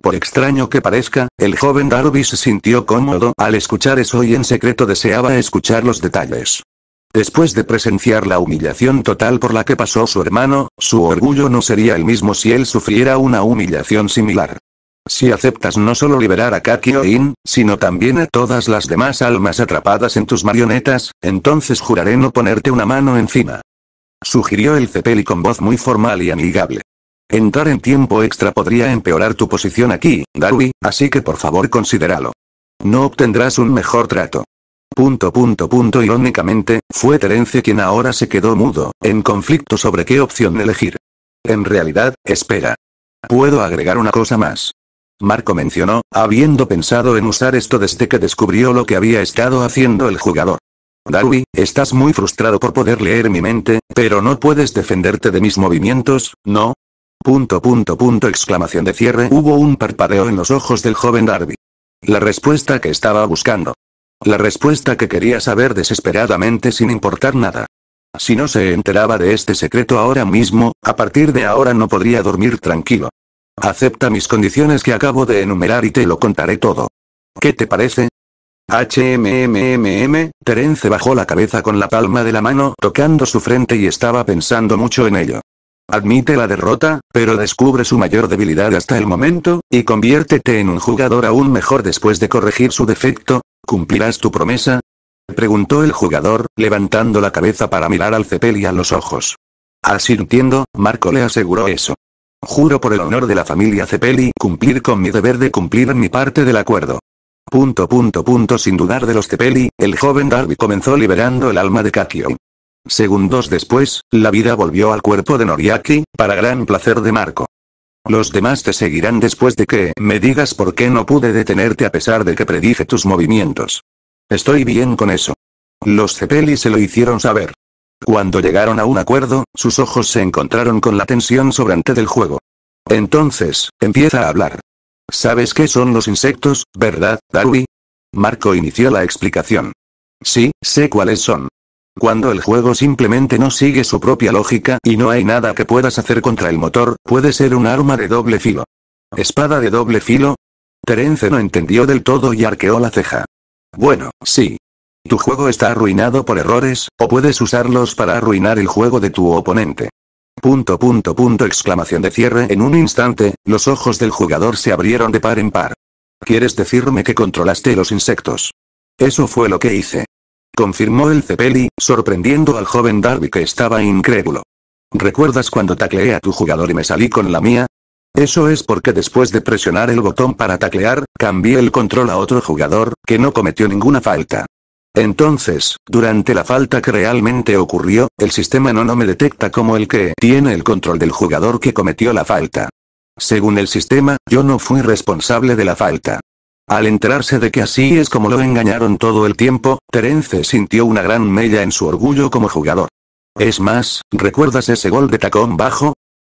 Por extraño que parezca, el joven Darby se sintió cómodo al escuchar eso y en secreto deseaba escuchar los detalles. Después de presenciar la humillación total por la que pasó su hermano, su orgullo no sería el mismo si él sufriera una humillación similar. Si aceptas no solo liberar a Kakyoin, sino también a todas las demás almas atrapadas en tus marionetas, entonces juraré no ponerte una mano encima. Sugirió el Cepelli con voz muy formal y amigable. Entrar en tiempo extra podría empeorar tu posición aquí, Darby, así que por favor considéralo. No obtendrás un mejor trato. Irónicamente, fue Terence quien ahora se quedó mudo, en conflicto sobre qué opción elegir. En realidad, espera. Puedo agregar una cosa más. Marco mencionó, habiendo pensado en usar esto desde que descubrió lo que había estado haciendo el jugador. Darby, estás muy frustrado por poder leer mi mente, pero no puedes defenderte de mis movimientos, ¿no? Exclamación de cierre. Hubo un parpadeo en los ojos del joven Darby. La respuesta que estaba buscando. La respuesta que quería saber desesperadamente sin importar nada. Si no se enteraba de este secreto ahora mismo, a partir de ahora no podría dormir tranquilo. Acepta mis condiciones que acabo de enumerar y te lo contaré todo. ¿Qué te parece? Terence bajó la cabeza con la palma de la mano tocando su frente y estaba pensando mucho en ello. Admite la derrota, pero descubre su mayor debilidad hasta el momento, y conviértete en un jugador aún mejor después de corregir su defecto. ¿Cumplirás tu promesa? Preguntó el jugador, levantando la cabeza para mirar al Cepelli a los ojos. Asintiendo, Marco le aseguró eso. Juro por el honor de la familia Cepelli cumplir con mi deber de cumplir mi parte del acuerdo. Sin dudar de los Cepelli, el joven Darby comenzó liberando el alma de Kakio. Segundos después, la vida volvió al cuerpo de Noriaki, para gran placer de Marco. Los demás te seguirán después de que me digas por qué no pude detenerte a pesar de que predije tus movimientos. Estoy bien con eso. Los Cepelli se lo hicieron saber. Cuando llegaron a un acuerdo, sus ojos se encontraron con la tensión sobrante del juego. Entonces, empieza a hablar. ¿Sabes qué son los insectos, verdad, Darby? Marco inició la explicación. Sí, sé cuáles son. Cuando el juego simplemente no sigue su propia lógica y no hay nada que puedas hacer contra el motor, puede ser un arma de doble filo. ¿Espada de doble filo? Terence no entendió del todo y arqueó la ceja. Bueno, sí. Tu juego está arruinado por errores, o puedes usarlos para arruinar el juego de tu oponente. Exclamación de cierre. En un instante, los ojos del jugador se abrieron de par en par. ¿Quieres decirme que controlaste los insectos? Eso fue lo que hice. Confirmó el Cepelli, sorprendiendo al joven Darby que estaba incrédulo. ¿Recuerdas cuando tacleé a tu jugador y me salí con la mía? Eso es porque después de presionar el botón para taclear, cambié el control a otro jugador, que no cometió ninguna falta. Entonces, durante la falta que realmente ocurrió, el sistema no me detecta como el que tiene el control del jugador que cometió la falta. Según el sistema, yo no fui responsable de la falta. Al enterarse de que así es como lo engañaron todo el tiempo, Terence sintió una gran mella en su orgullo como jugador. Es más, ¿recuerdas ese gol de tacón bajo?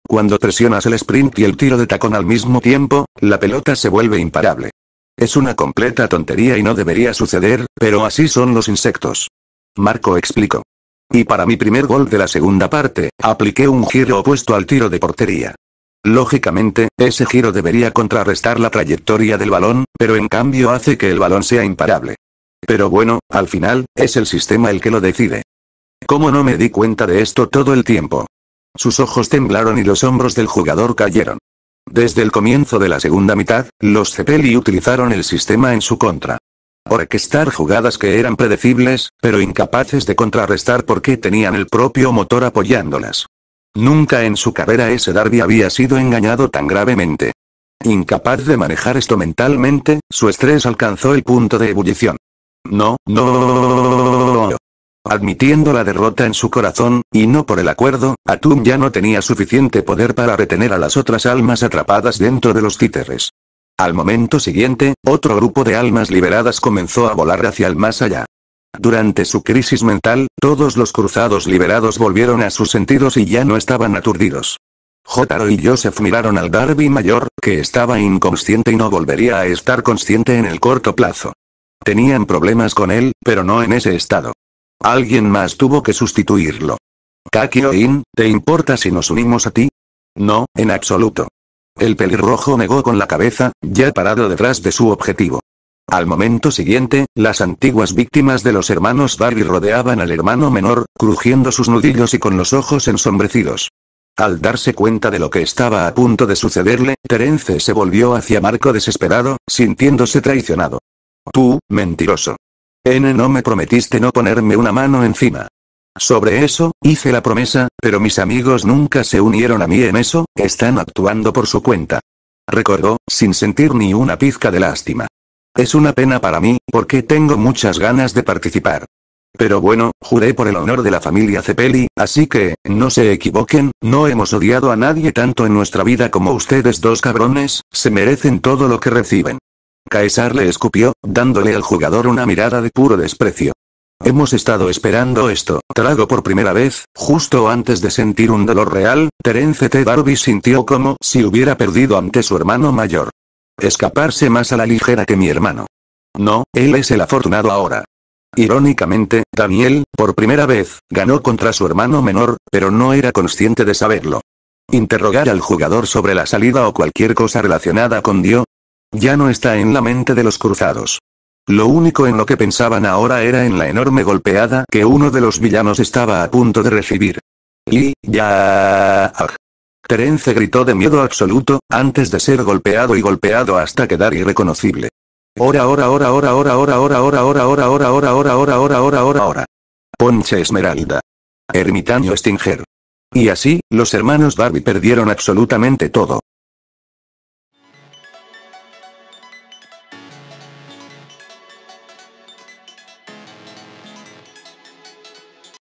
Cuando presionas el sprint y el tiro de tacón al mismo tiempo, la pelota se vuelve imparable. Es una completa tontería y no debería suceder, pero así son los insectos. Marco explicó. Y para mi primer gol de la segunda parte, apliqué un giro opuesto al tiro de portería. Lógicamente, ese giro debería contrarrestar la trayectoria del balón, pero en cambio hace que el balón sea imparable. Pero bueno, al final, es el sistema el que lo decide. ¿Cómo no me di cuenta de esto todo el tiempo? Sus ojos temblaron y los hombros del jugador cayeron. Desde el comienzo de la segunda mitad, los Cepelli utilizaron el sistema en su contra. Orquestar jugadas que eran predecibles, pero incapaces de contrarrestar porque tenían el propio motor apoyándolas. Nunca en su carrera ese Darby había sido engañado tan gravemente. Incapaz de manejar esto mentalmente, su estrés alcanzó el punto de ebullición. No. Admitiendo la derrota en su corazón, y no por el acuerdo, Atum ya no tenía suficiente poder para retener a las otras almas atrapadas dentro de los títeres. Al momento siguiente, otro grupo de almas liberadas comenzó a volar hacia el más allá. Durante su crisis mental, todos los cruzados liberados volvieron a sus sentidos y ya no estaban aturdidos. Jotaro y Joseph miraron al Darby mayor, que estaba inconsciente y no volvería a estar consciente en el corto plazo. Tenían problemas con él, pero no en ese estado. Alguien más tuvo que sustituirlo. Kakio-in, ¿te importa si nos unimos a ti? No, en absoluto. El pelirrojo negó con la cabeza, ya parado detrás de su objetivo. Al momento siguiente, las antiguas víctimas de los hermanos Darby rodeaban al hermano menor, crujiendo sus nudillos y con los ojos ensombrecidos. Al darse cuenta de lo que estaba a punto de sucederle, Terence se volvió hacia Marco desesperado, sintiéndose traicionado. Tú, mentiroso. No me prometiste no ponerme una mano encima. Sobre eso, hice la promesa, pero mis amigos nunca se unieron a mí en eso, están actuando por su cuenta. Recordó, sin sentir ni una pizca de lástima. Es una pena para mí, porque tengo muchas ganas de participar. Pero bueno, juré por el honor de la familia Cepelli, así que, no se equivoquen, no hemos odiado a nadie tanto en nuestra vida como ustedes dos cabrones, se merecen todo lo que reciben. Caesar le escupió, dándole al jugador una mirada de puro desprecio. Hemos estado esperando esto, tragó por primera vez, justo antes de sentir un dolor real, Terence T. Darby sintió como si hubiera perdido ante su hermano mayor. Escaparse más a la ligera que mi hermano. No, él es el afortunado ahora. Irónicamente, Daniel, por primera vez, ganó contra su hermano menor, pero no era consciente de saberlo. Interrogar al jugador sobre la salida o cualquier cosa relacionada con Dio ya no está en la mente de los cruzados. Lo único en lo que pensaban ahora era en la enorme golpeada que uno de los villanos estaba a punto de recibir. Y ya. Terence gritó de miedo absoluto, antes de ser golpeado y golpeado hasta quedar irreconocible. Ora. Ponche Esmeralda. Ermitaño Stinger. Y así, los hermanos Darby perdieron absolutamente todo.